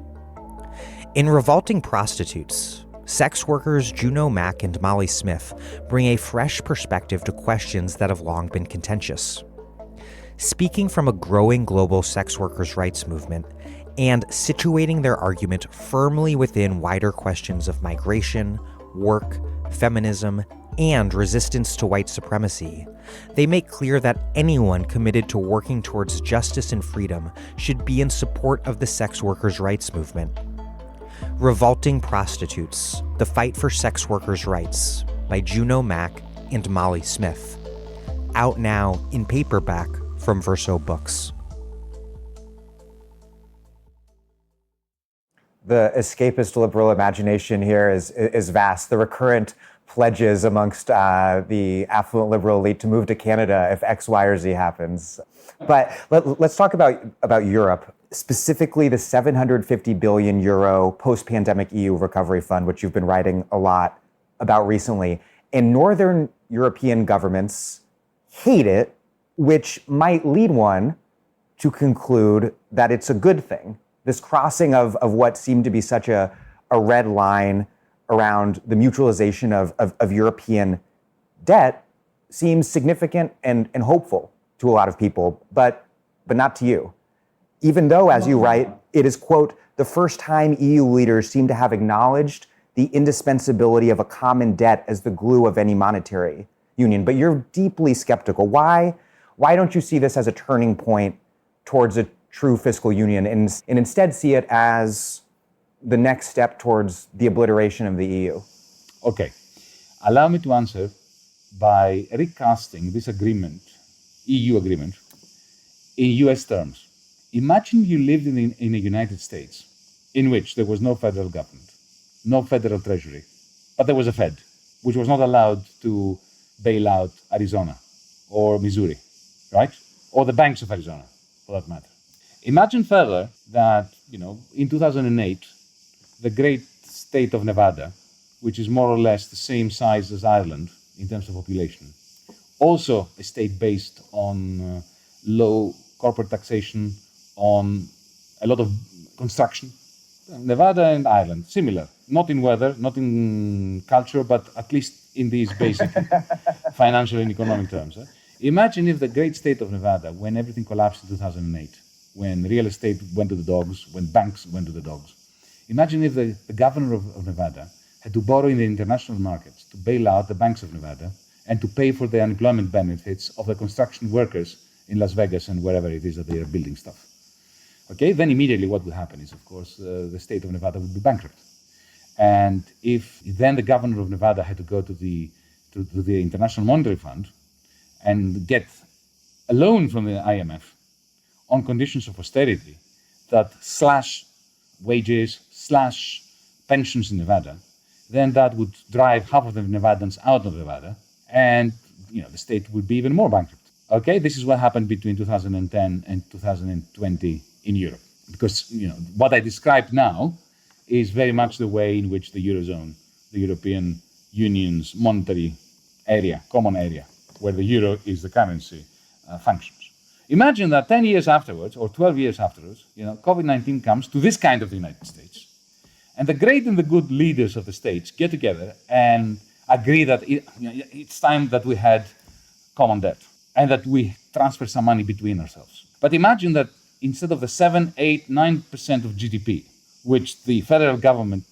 In Revolting Prostitutes, sex workers Juno Mack and Molly Smith bring a fresh perspective to questions that have long been contentious. Speaking from a growing global sex workers' rights movement and situating their argument firmly within wider questions of migration, work, feminism, and resistance to white supremacy, they make clear that anyone committed to working towards justice and freedom should be in support of the sex workers' rights movement. Revolting Prostitutes, The Fight for Sex Workers' Rights by Juno Mack and Molly Smith. Out now in paperback from Verso Books. The escapist liberal imagination here is vast. The recurrent pledges amongst the affluent liberal elite to move to Canada if X, Y, or Z happens. But let's talk about Europe, specifically the 750 billion euro post-pandemic EU recovery fund, which you've been writing a lot about recently. And Northern European governments hate it, which might lead one to conclude that it's a good thing. This crossing of what seemed to be such a red line around the mutualization of European debt seems significant and hopeful to a lot of people, but not to you. Even though, as you write, it is, quote, the first time EU leaders seem to have acknowledged the indispensability of a common debt as the glue of any monetary union. But you're deeply skeptical. Why don't you see this as a turning point towards a true fiscal union and instead see it as the next step towards the obliteration of the EU? Okay. Allow me to answer by recasting this agreement, EU agreement, in US terms. Imagine you lived in the United States in which there was no federal government, no federal treasury, but there was a Fed, which was not allowed to bail out Arizona or Missouri, right? Or the banks of Arizona, for that matter. Imagine further that, in 2008, the great state of Nevada, which is more or less the same size as Ireland in terms of population, also a state based on low corporate taxation, on a lot of construction. Nevada and Ireland, similar, not in weather, not in culture, but at least in these basic financial and economic terms. Imagine if the great state of Nevada, when everything collapsed in 2008, when real estate went to the dogs, when banks went to the dogs, imagine if the governor of Nevada had to borrow in the international markets to bail out the banks of Nevada and to pay for the unemployment benefits of the construction workers in Las Vegas and wherever it is that they are building stuff. Okay, then immediately what would happen is, of course, the state of Nevada would be bankrupt. And if then the governor of Nevada had to go to the International Monetary Fund and get a loan from the IMF on conditions of austerity that slash wages, slash pensions in Nevada, then that would drive half of the Nevadans out of Nevada, and the state would be even more bankrupt. Okay, this is what happened between 2010 and 2020 in Europe. Because what I described now is very much the way in which the Eurozone, the European Union's monetary area, common area, where the euro is the currency, functions. Imagine that 10 years afterwards, or 12 years afterwards, COVID-19 comes to this kind of the United States. And the great and the good leaders of the states get together and agree that it's time that we had common debt and that we transfer some money between ourselves. But imagine that instead of the 7, 8, 9% of GDP, which the federal government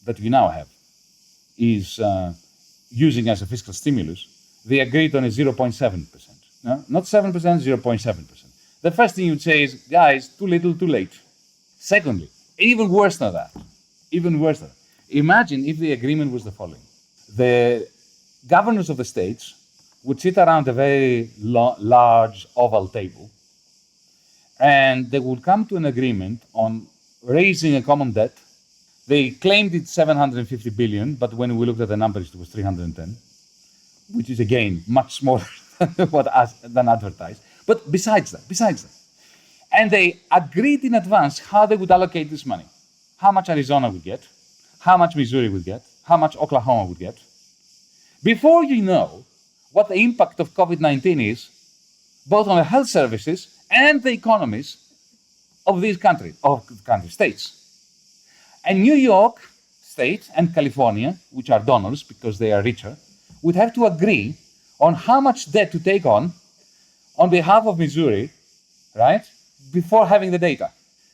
that we now have is using as a fiscal stimulus, they agreed on a 0.7%. No? Not 7%, 0.7%. The first thing you'd say is, guys, too little, too late. Secondly, even worse than that, imagine if the agreement was the following. The governors of the states would sit around a very large oval table, and they would come to an agreement on raising a common debt. They claimed it's 750 billion, but when we looked at the numbers, it was 310, which is again much smaller than advertised. But besides that, and they agreed in advance how they would allocate this money, how much Arizona would get, how much Missouri would get, how much Oklahoma would get. Before you know what the impact of COVID-19 is, both on the health services and the economies of these states. And New York State and California, which are donors because they are richer, would have to agree on how much debt to take on behalf of Missouri, right, before having the data.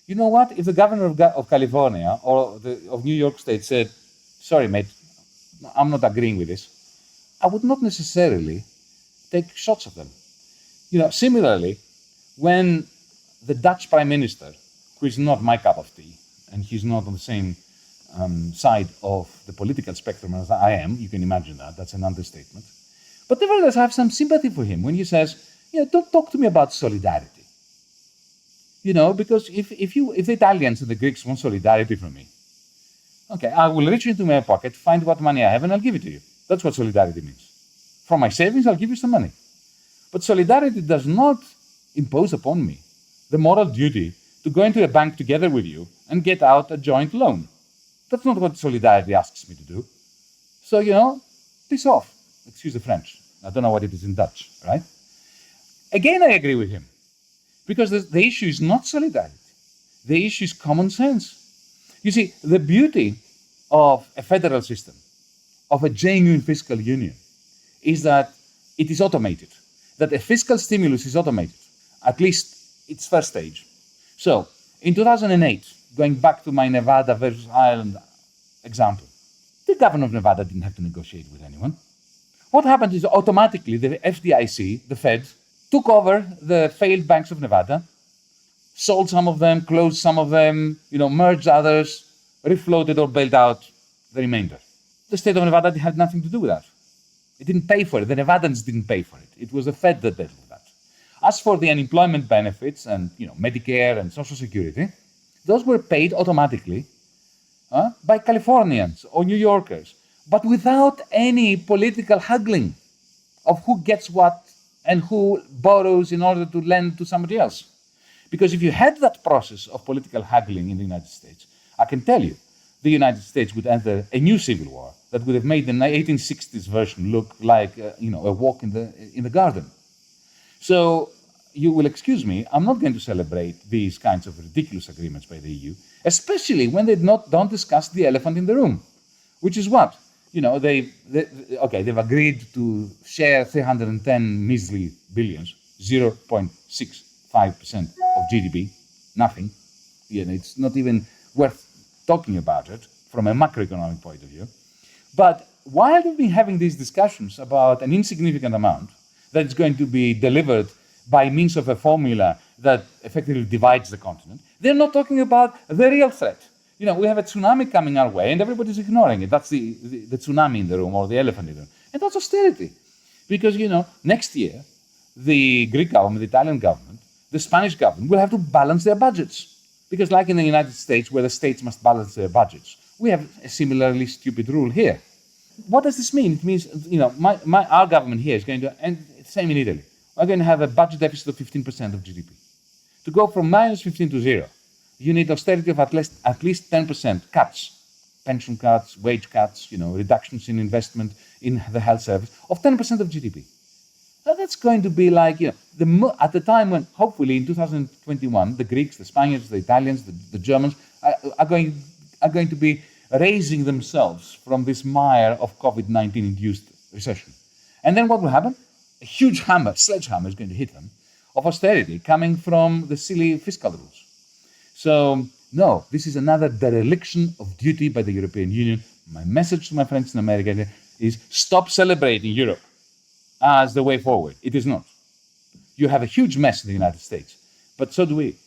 You know what? If the governor of California or of New York State said, sorry, mate, I'm not agreeing with this, I would not necessarily take shots at them. Similarly, when the Dutch Prime Minister, who is not my cup of tea, and he's not on the same side of the political spectrum as I am, you can imagine that's an understatement. But nevertheless, I have some sympathy for him when he says, don't talk to me about solidarity. Because if the Italians and the Greeks want solidarity from me, okay, I will reach into my pocket, find what money I have, and I'll give it to you. That's what solidarity means. From my savings, I'll give you some money. But solidarity does not impose upon me the moral duty to go into a bank together with you and get out a joint loan. That's not what solidarity asks me to do. So, piss off. Excuse the French. I don't know what it is in Dutch, right? Again, I agree with him. Because the issue is not solidarity. The issue is common sense. You see, the beauty of a federal system, of a genuine fiscal union, is that it is automated. That a fiscal stimulus is automated, at least its first stage. So, in 2008, going back to my Nevada versus Ireland example, the governor of Nevada didn't have to negotiate with anyone. What happened is automatically the FDIC, the Fed, took over the failed banks of Nevada, sold some of them, closed some of them, merged others, refloated or bailed out the remainder. The state of Nevada had nothing to do with that. It didn't pay for it. The Nevadans didn't pay for it. It was the Fed that dealt with that. As for the unemployment benefits and Medicare and Social Security, those were paid automatically by Californians or New Yorkers, but without any political haggling of who gets what and who borrows in order to lend to somebody else. Because if you had that process of political haggling in the United States, I can tell you, the United States would enter a new civil war that would have made the 1860s version look like a walk in the garden. So you will excuse me, I'm not going to celebrate these kinds of ridiculous agreements by the EU, especially when they don't discuss the elephant in the room, which is what? They've agreed to share 310 measly billions, 0.65% of GDP, nothing. It's not even worth talking about it from a macroeconomic point of view. But while we've been having these discussions about an insignificant amount that is going to be delivered by means of a formula that effectively divides the continent, they're not talking about the real threat. We have a tsunami coming our way and everybody's ignoring it. That's the tsunami in the room or the elephant in the room. And that's austerity. Because, next year, the Greek government, the Italian government, the Spanish government will have to balance their budgets. Because like in the United States, where the states must balance their budgets, We have a similarly stupid rule here. What does this mean? It means, our government here is going to, and same in Italy, we're going to have a budget deficit of 15% of GDP. To go from minus 15 to zero, you need austerity of at least 10% cuts, pension cuts, wage cuts, reductions in investment in the health service of 10% of GDP. Now that's going to be like, at the time when, hopefully in 2021, the Greeks, the Spaniards, the Italians, the Germans are going to be raising themselves from this mire of COVID-19 induced recession. And then what will happen? A huge sledgehammer is going to hit them of austerity coming from the silly fiscal rules. So, no, this is another dereliction of duty by the European Union. My message to my friends in America is stop celebrating Europe as the way forward. It is not. You have a huge mess in the United States, but so do we.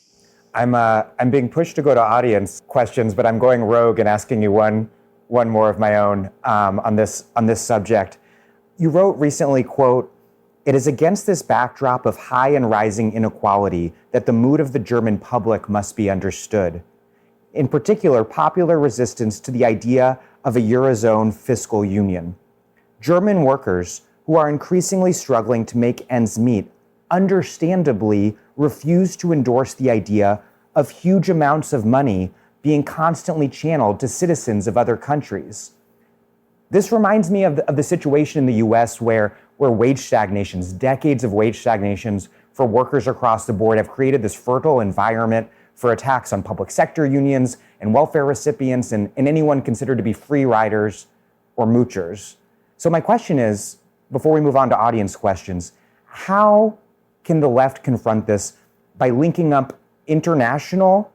I'm being pushed to go to audience questions, but I'm going rogue and asking you one more of my own on this subject. You wrote recently, quote, "It is against this backdrop of high and rising inequality that the mood of the German public must be understood. In particular, popular resistance to the idea of a Eurozone fiscal union. German workers, who are increasingly struggling to make ends meet, understandably refuse to endorse the idea of huge amounts of money being constantly channeled to citizens of other countries. This reminds me of the situation in the US where wage stagnations, decades of wage stagnations for workers across the board have created this fertile environment for attacks on public sector unions and welfare recipients and anyone considered to be free riders or moochers. So my question is, before we move on to audience questions, how can the left confront this by linking up international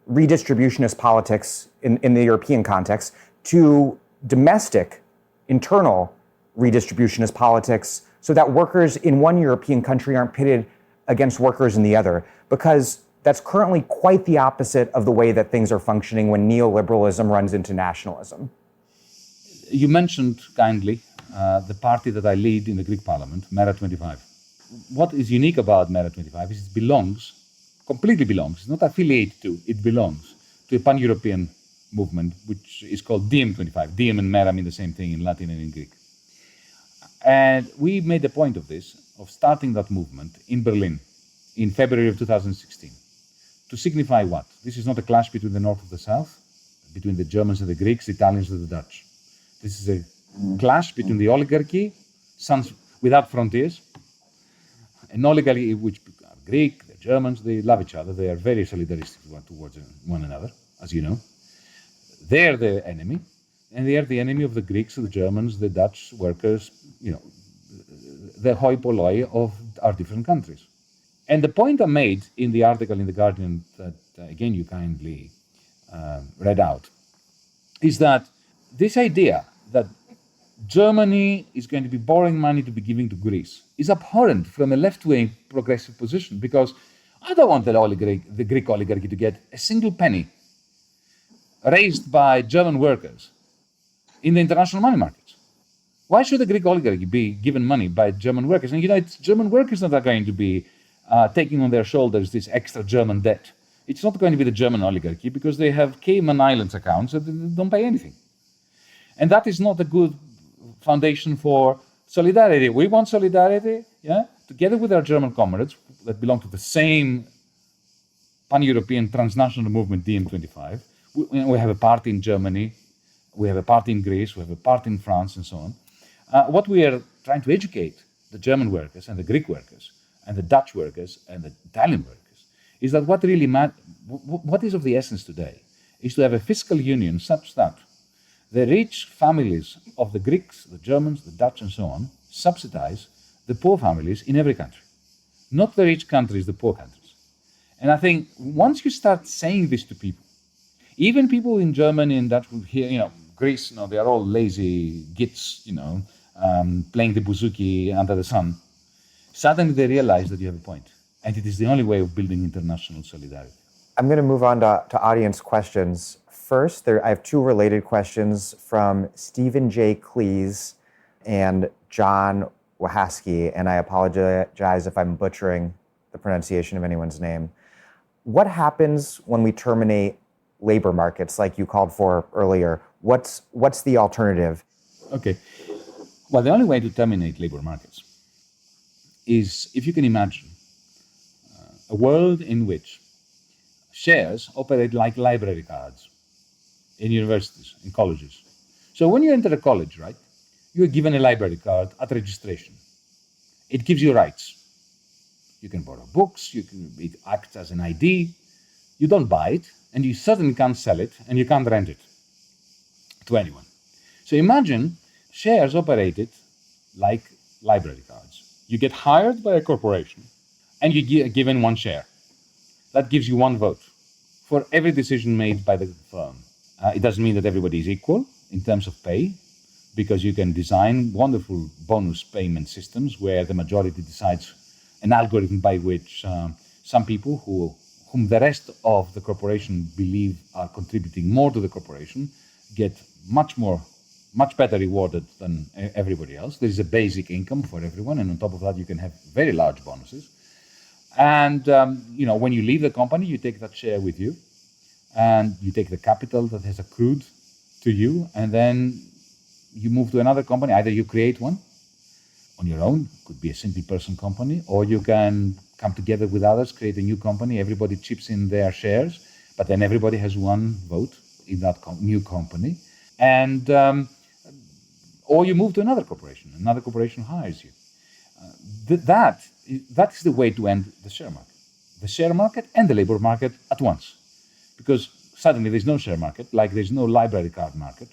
redistributionist politics in the European context to domestic, internal redistributionist politics so that workers in one European country aren't pitted against workers in the other? Because that's currently quite the opposite of the way that things are functioning when neoliberalism runs into nationalism. You mentioned kindly the party that I lead in the Greek parliament, Mera 25. What is unique about Mera 25 is it completely belongs, it's not affiliated to, it belongs to a pan-European movement, which is called DM25. DM and Mera mean the same thing in Latin and in Greek. And we made a point of this, of starting that movement in Berlin in February of 2016. To signify what? This is not a clash between the North and the South, between the Germans and the Greeks, the Italians and the Dutch. This is a clash between the oligarchy, sons without frontiers, an oligarchy which are Greek, the Germans, they love each other, they are very solidaristic towards one another, as you know. They're the enemy, and they are the enemy of the Greeks, the Germans, the Dutch workers, the hoi polloi of our different countries. And the point I made in the article in The Guardian that, again, you kindly read out, is that this idea that Germany is going to be borrowing money to be giving to Greece is abhorrent from a left-wing progressive position, because I don't want the Greek oligarchy to get a single penny raised by German workers in the international money markets. Why should the Greek oligarchy be given money by German workers? And it's German workers that are going to be taking on their shoulders this extra German debt. It's not going to be the German oligarchy because they have Cayman Islands accounts that they don't pay anything. And that is not a good foundation for solidarity. We want solidarity, together with our German comrades that belong to the same pan-European transnational movement, DM25. We have a party in Germany, we have a party in Greece, we have a party in France, and so on. What we are trying to educate the German workers and the Greek workers and the Dutch workers and the Italian workers is that what really what is of the essence today is to have a fiscal union such that the rich families of the Greeks, the Germans, the Dutch, and so on, subsidize the poor families in every country. Not the rich countries, the poor countries. And I think once you start saying this to people, even people in Germany and Dutch, here, Greece, they are all lazy gits, playing the bouzouki under the sun. Suddenly they realize that you have a point. And it is the only way of building international solidarity. I'm going to move on to audience questions. First, I have two related questions from Stephen J. Cleese and John Wahaski, and I apologize if I'm butchering the pronunciation of anyone's name. What happens when we terminate labor markets like you called for earlier? What's the alternative? Okay. Well, the only way to terminate labor markets is if you can imagine a world in which shares operate like library cards in universities, in colleges. So when you enter a college, right, you are given a library card at registration. It gives you rights. You can borrow books, it acts as an ID. You don't buy it, and you certainly can't sell it, and you can't rent it to anyone. So imagine shares operated like library cards. You get hired by a corporation, and you are given one share. That gives you one vote for every decision made by the firm. It doesn't mean that everybody is equal in terms of pay, because you can design wonderful bonus payment systems where the majority decides an algorithm by which some people whom the rest of the corporation believe are contributing more to the corporation get much better rewarded than everybody else. There is a basic income for everyone, and on top of that, you can have very large bonuses. And when you leave the company, you take that share with you, and you take the capital that has accrued to you, and then you move to another company. Either you create one on your own, could be a single person company, or you can come together with others, create a new company. Everybody chips in their shares, but then everybody has one vote in that new company. And or you move to another corporation. Another corporation hires you. That is the way to end the share market. The share market and the labor market at once. Because suddenly there's no share market, like there's no library card market,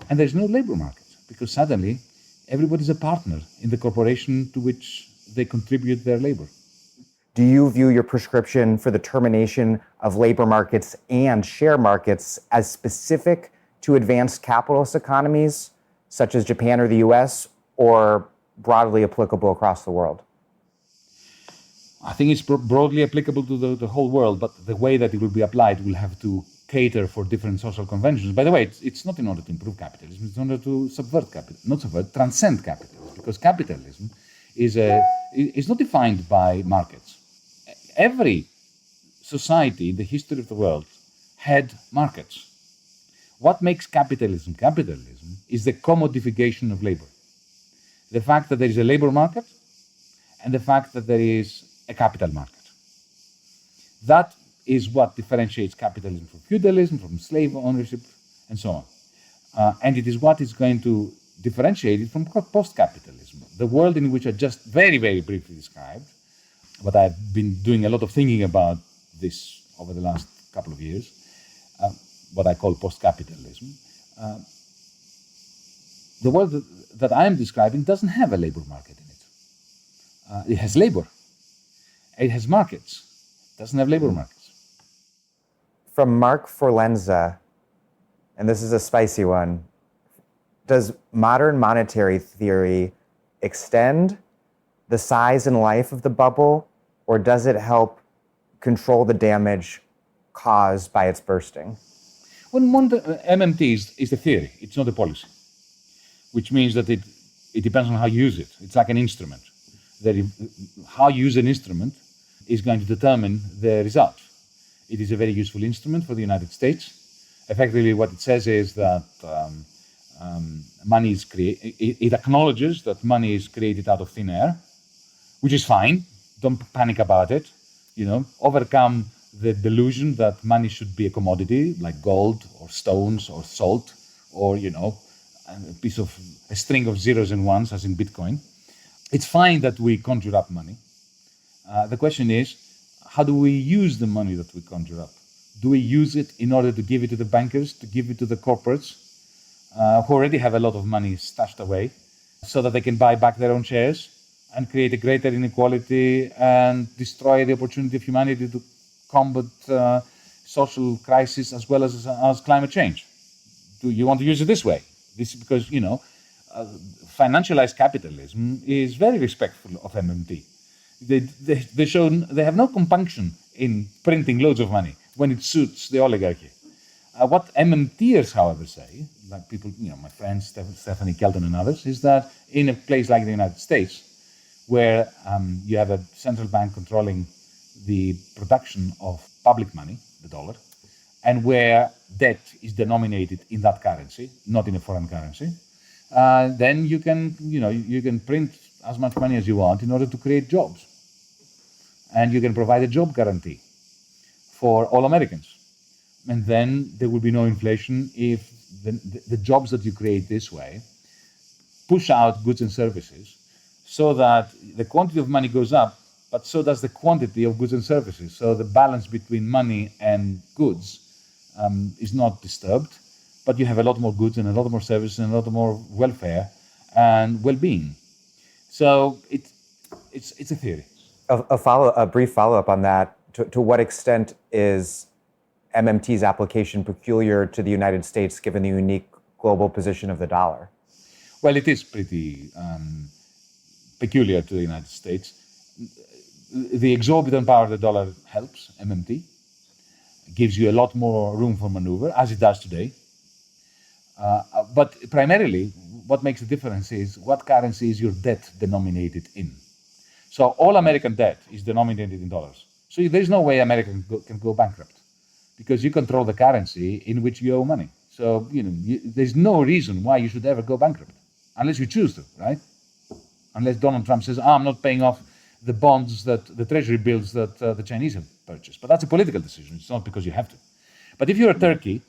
and there's no labor market, because suddenly everybody's a partner in the corporation to which they contribute their labor. Do you view your prescription for the termination of labor markets and share markets as specific to advanced capitalist economies, such as Japan or the US, or broadly applicable across the world? I think it's broadly applicable to the whole world, but the way that it will be applied will have to cater for different social conventions. By the way, it's not in order to improve capitalism, it's in order to transcend capitalism, because capitalism is not defined by markets. Every society in the history of the world had markets. What makes capitalism is the commodification of labor. The fact that there is a labor market and the fact that there is a capital market. That is what differentiates capitalism from feudalism, from slave ownership, and so on. And it is what is going to differentiate it from post-capitalism, the world in which I just very, very briefly described. But I've been doing a lot of thinking about this over the last couple of years, what I call post-capitalism. The world that I am describing doesn't have a labor market in it. It has labor. It has markets. It doesn't have labor markets. From Mark Forlenza, and this is a spicy one, does modern monetary theory extend the size and life of the bubble, or does it help control the damage caused by its bursting? Well, MMT is the theory, it's not a policy, which means that it depends on how you use it. It's like an instrument. How you use an instrument is going to determine the result. It is a very useful instrument for the United States. Effectively, what it says is that money is created. It acknowledges that money is created out of thin air, which is fine. Don't panic about it. Overcome the delusion that money should be a commodity like gold or stones or salt or a string of zeros and ones, as in Bitcoin. It's fine that we conjure up money. The question is, how do we use the money that we conjure up? Do we use it in order to give it to the bankers, to give it to the corporates who already have a lot of money stashed away so that they can buy back their own shares and create a greater inequality and destroy the opportunity of humanity to combat social crisis as well as climate change? Do you want to use it this way? This is because, financialized capitalism is very respectful of MMT. They have no compunction in printing loads of money when it suits the oligarchy. What MMTers, however, say, like people, my friends Stephanie Kelton and others, is that in a place like the United States, where you have a central bank controlling the production of public money, the dollar, and where debt is denominated in that currency, not in a foreign currency, then you can print as much money as you want in order to create jobs. And you can provide a job guarantee for all Americans. And then there will be no inflation if the jobs that you create this way push out goods and services so that the quantity of money goes up, but so does the quantity of goods and services. So the balance between money and goods is not disturbed, but you have a lot more goods and a lot more services and a lot more welfare and well-being. So it's a theory. A brief follow-up on that. To what extent is MMT's application peculiar to the United States, given the unique global position of the dollar? Well, it is pretty peculiar to the United States. The exorbitant power of the dollar helps MMT, gives you a lot more room for maneuver, as it does today. But primarily, what makes the difference is what currency is your debt denominated in. So all American debt is denominated in dollars. So there's no way America can go bankrupt because you control the currency in which you owe money. So there's no reason why you should ever go bankrupt unless you choose to, right? Unless Donald Trump says, I'm not paying off the bonds the treasury bills that the Chinese have purchased. But that's a political decision. It's not because you have to. But if you're a Turkey,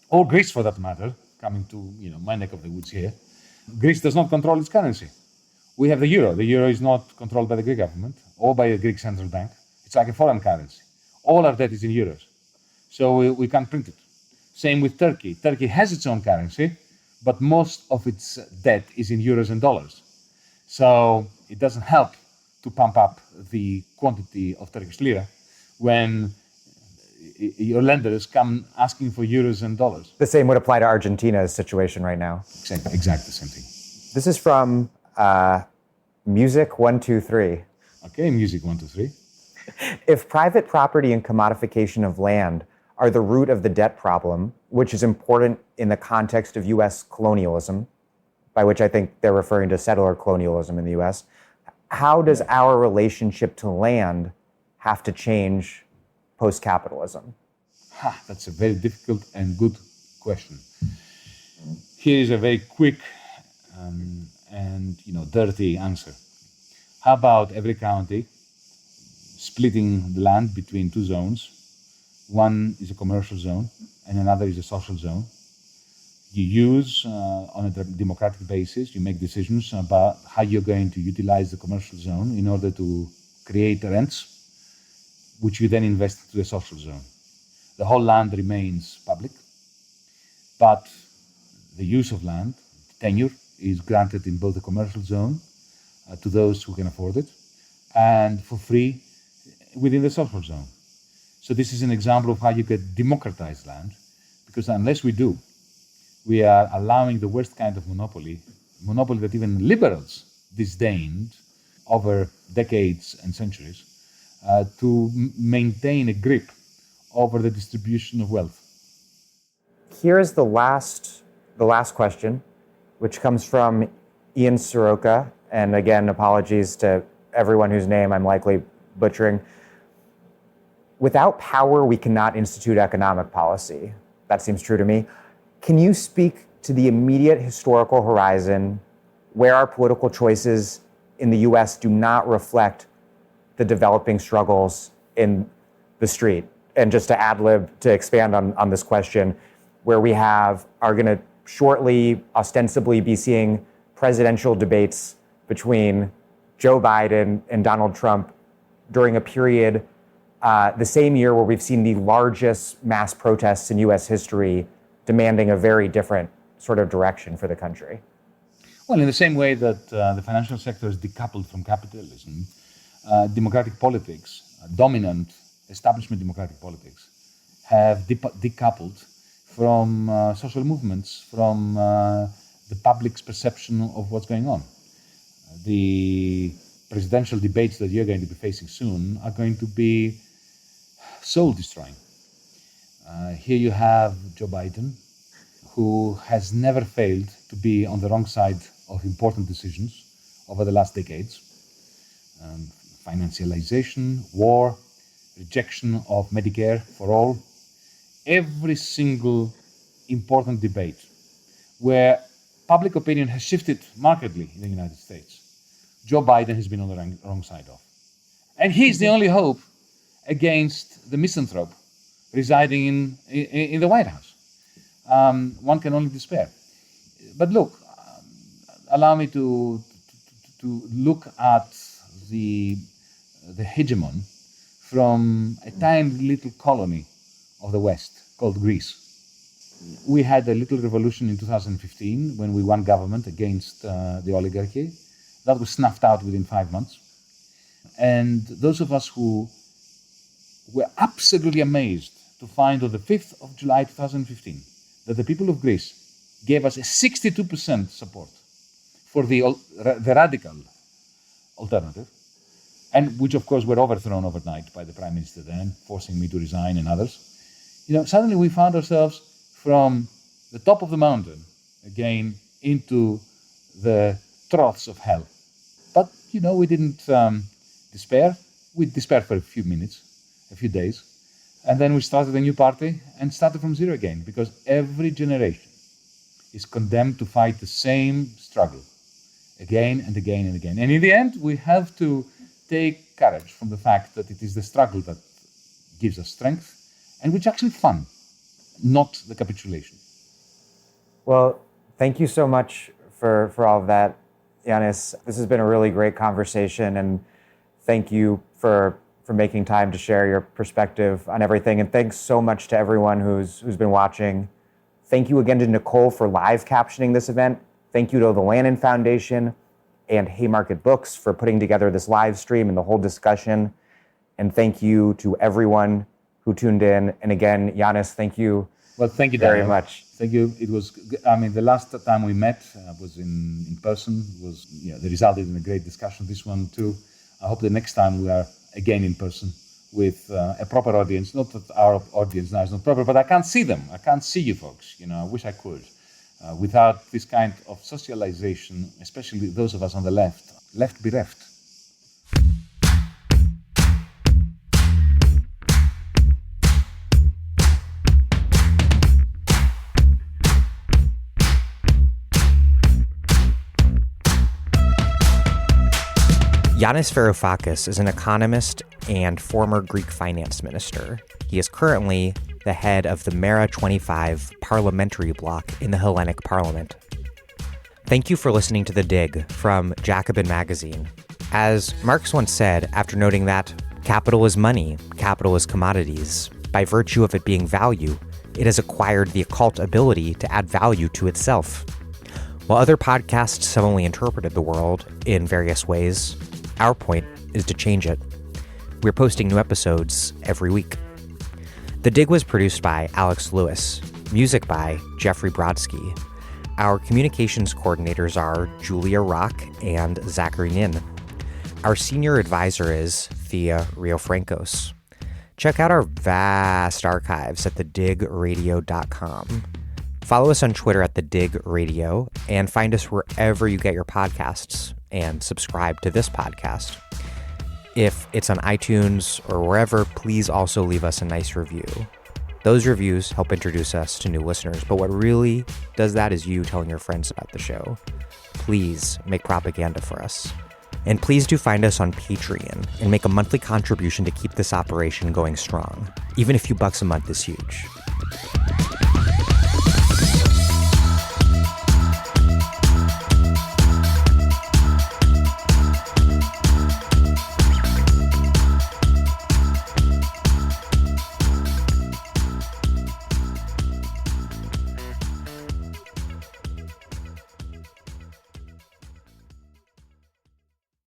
or Greece for that matter, coming to my neck of the woods here, Greece does not control its currency. We have the euro. The euro is not controlled by the Greek government or by the Greek central bank. It's like a foreign currency. All our debt is in euros. So we can't print it. Same with Turkey. Turkey has its own currency, but most of its debt is in euros and dollars. So it doesn't help to pump up the quantity of Turkish lira when your lenders come asking for euros and dollars. The same would apply to Argentina's situation right now. Exactly the same thing. This is from Music 123. Okay, Music 123. If private property and commodification of land are the root of the debt problem, which is important in the context of U.S. colonialism, by which I think they're referring to settler colonialism in the U.S., how does our relationship to land have to change post-capitalism? That's a very difficult and good question. Here is a very quick and dirty answer. How about every county splitting the land between two zones? One is a commercial zone and another is a social zone. You use, on a democratic basis, you make decisions about how you're going to utilize the commercial zone in order to create rents, which you then invest into the social zone. The whole land remains public, but the use of land, tenure, is granted in both the commercial zone to those who can afford it, and for free within the social zone. So this is an example of how you can democratize land, because unless we do, we are allowing the worst kind of monopoly that even liberals disdained over decades and centuries, to maintain a grip over the distribution of wealth. Here is the last question, which comes from Ian Soroka, and again, apologies to everyone whose name I'm likely butchering. Without power, we cannot institute economic policy. That seems true to me. Can you speak to the immediate historical horizon where our political choices in the US do not reflect the developing struggles in the street? And just to ad-lib, to expand on this question, where we are going to shortly, ostensibly be seeing presidential debates between Joe Biden and Donald Trump during a period the same year where we've seen the largest mass protests in US history demanding a very different sort of direction for the country. Well, in the same way that the financial sector is decoupled from capitalism, democratic politics, dominant establishment democratic politics, have decoupled from social movements, from the public's perception of what's going on. The presidential debates that you're going to be facing soon are going to be soul-destroying. Here you have Joe Biden, who has never failed to be on the wrong side of important decisions over the last decades. Financialization, war, rejection of Medicare for all, every single important debate where public opinion has shifted markedly in the United States, Joe Biden has been on the wrong side of. And he's the only hope against the misanthrope residing in the White House. One can only despair. But look, allow me to look at the hegemon from a tiny little colony of the West called Greece. We had a little revolution in 2015 when we won government against the oligarchy. That was snuffed out within 5 months. And those of us who were absolutely amazed to find on the 5th of July 2015 that the people of Greece gave us a 62% support for the radical alternative, and which of course were overthrown overnight by the Prime Minister then, forcing me to resign and others. Suddenly we found ourselves from the top of the mountain again into the troughs of hell. But, we didn't despair. We despaired for a few minutes, a few days. And then we started a new party and started from zero again, because every generation is condemned to fight the same struggle again and again and again. And in the end, we have to take courage from the fact that it is the struggle that gives us strength, and which is actually fun, not the capitulation. Well, thank you so much for all of that, Yanis. This has been a really great conversation, and thank you for making time to share your perspective on everything. And thanks so much to everyone who's been watching. Thank you again to Nicole for live captioning this event. Thank you to the Lannan Foundation and Haymarket Books for putting together this live stream and the whole discussion. And thank you to everyone who tuned in. And again, Yanis, thank you. Well, thank you very much. Thank you. It was, the last time we met was in person. They resulted in a great discussion. This one too. I hope the next time we are again in person with a proper audience. Not that our audience now is not proper, but I can't see them. I can't see you folks. I wish I could. Without this kind of socialization, especially those of us on the left bereft. Yanis Varoufakis is an economist and former Greek finance minister. He is currently the head of the Mera 25 parliamentary bloc in the Hellenic Parliament. Thank you for listening to The Dig from Jacobin Magazine. As Marx once said, after noting that capital is money, capital is commodities, by virtue of it being value, it has acquired the occult ability to add value to itself. While other podcasts have only interpreted the world in various ways, our point is to change it. We're posting new episodes every week. The Dig was produced by Alex Lewis, music by Jeffrey Brodsky. Our communications coordinators are Julia Rock and Zachary Nin. Our senior advisor is Thea Riofrancos. Check out our vast archives at thedigradio.com. Follow us on Twitter at @thedigradio and find us wherever you get your podcasts, and subscribe to this podcast. If it's on iTunes or wherever, please also leave us a nice review. Those reviews help introduce us to new listeners, but what really does that is you telling your friends about the show. Please make propaganda for us. And please do find us on Patreon and make a monthly contribution to keep this operation going strong. Even a few bucks a month is huge.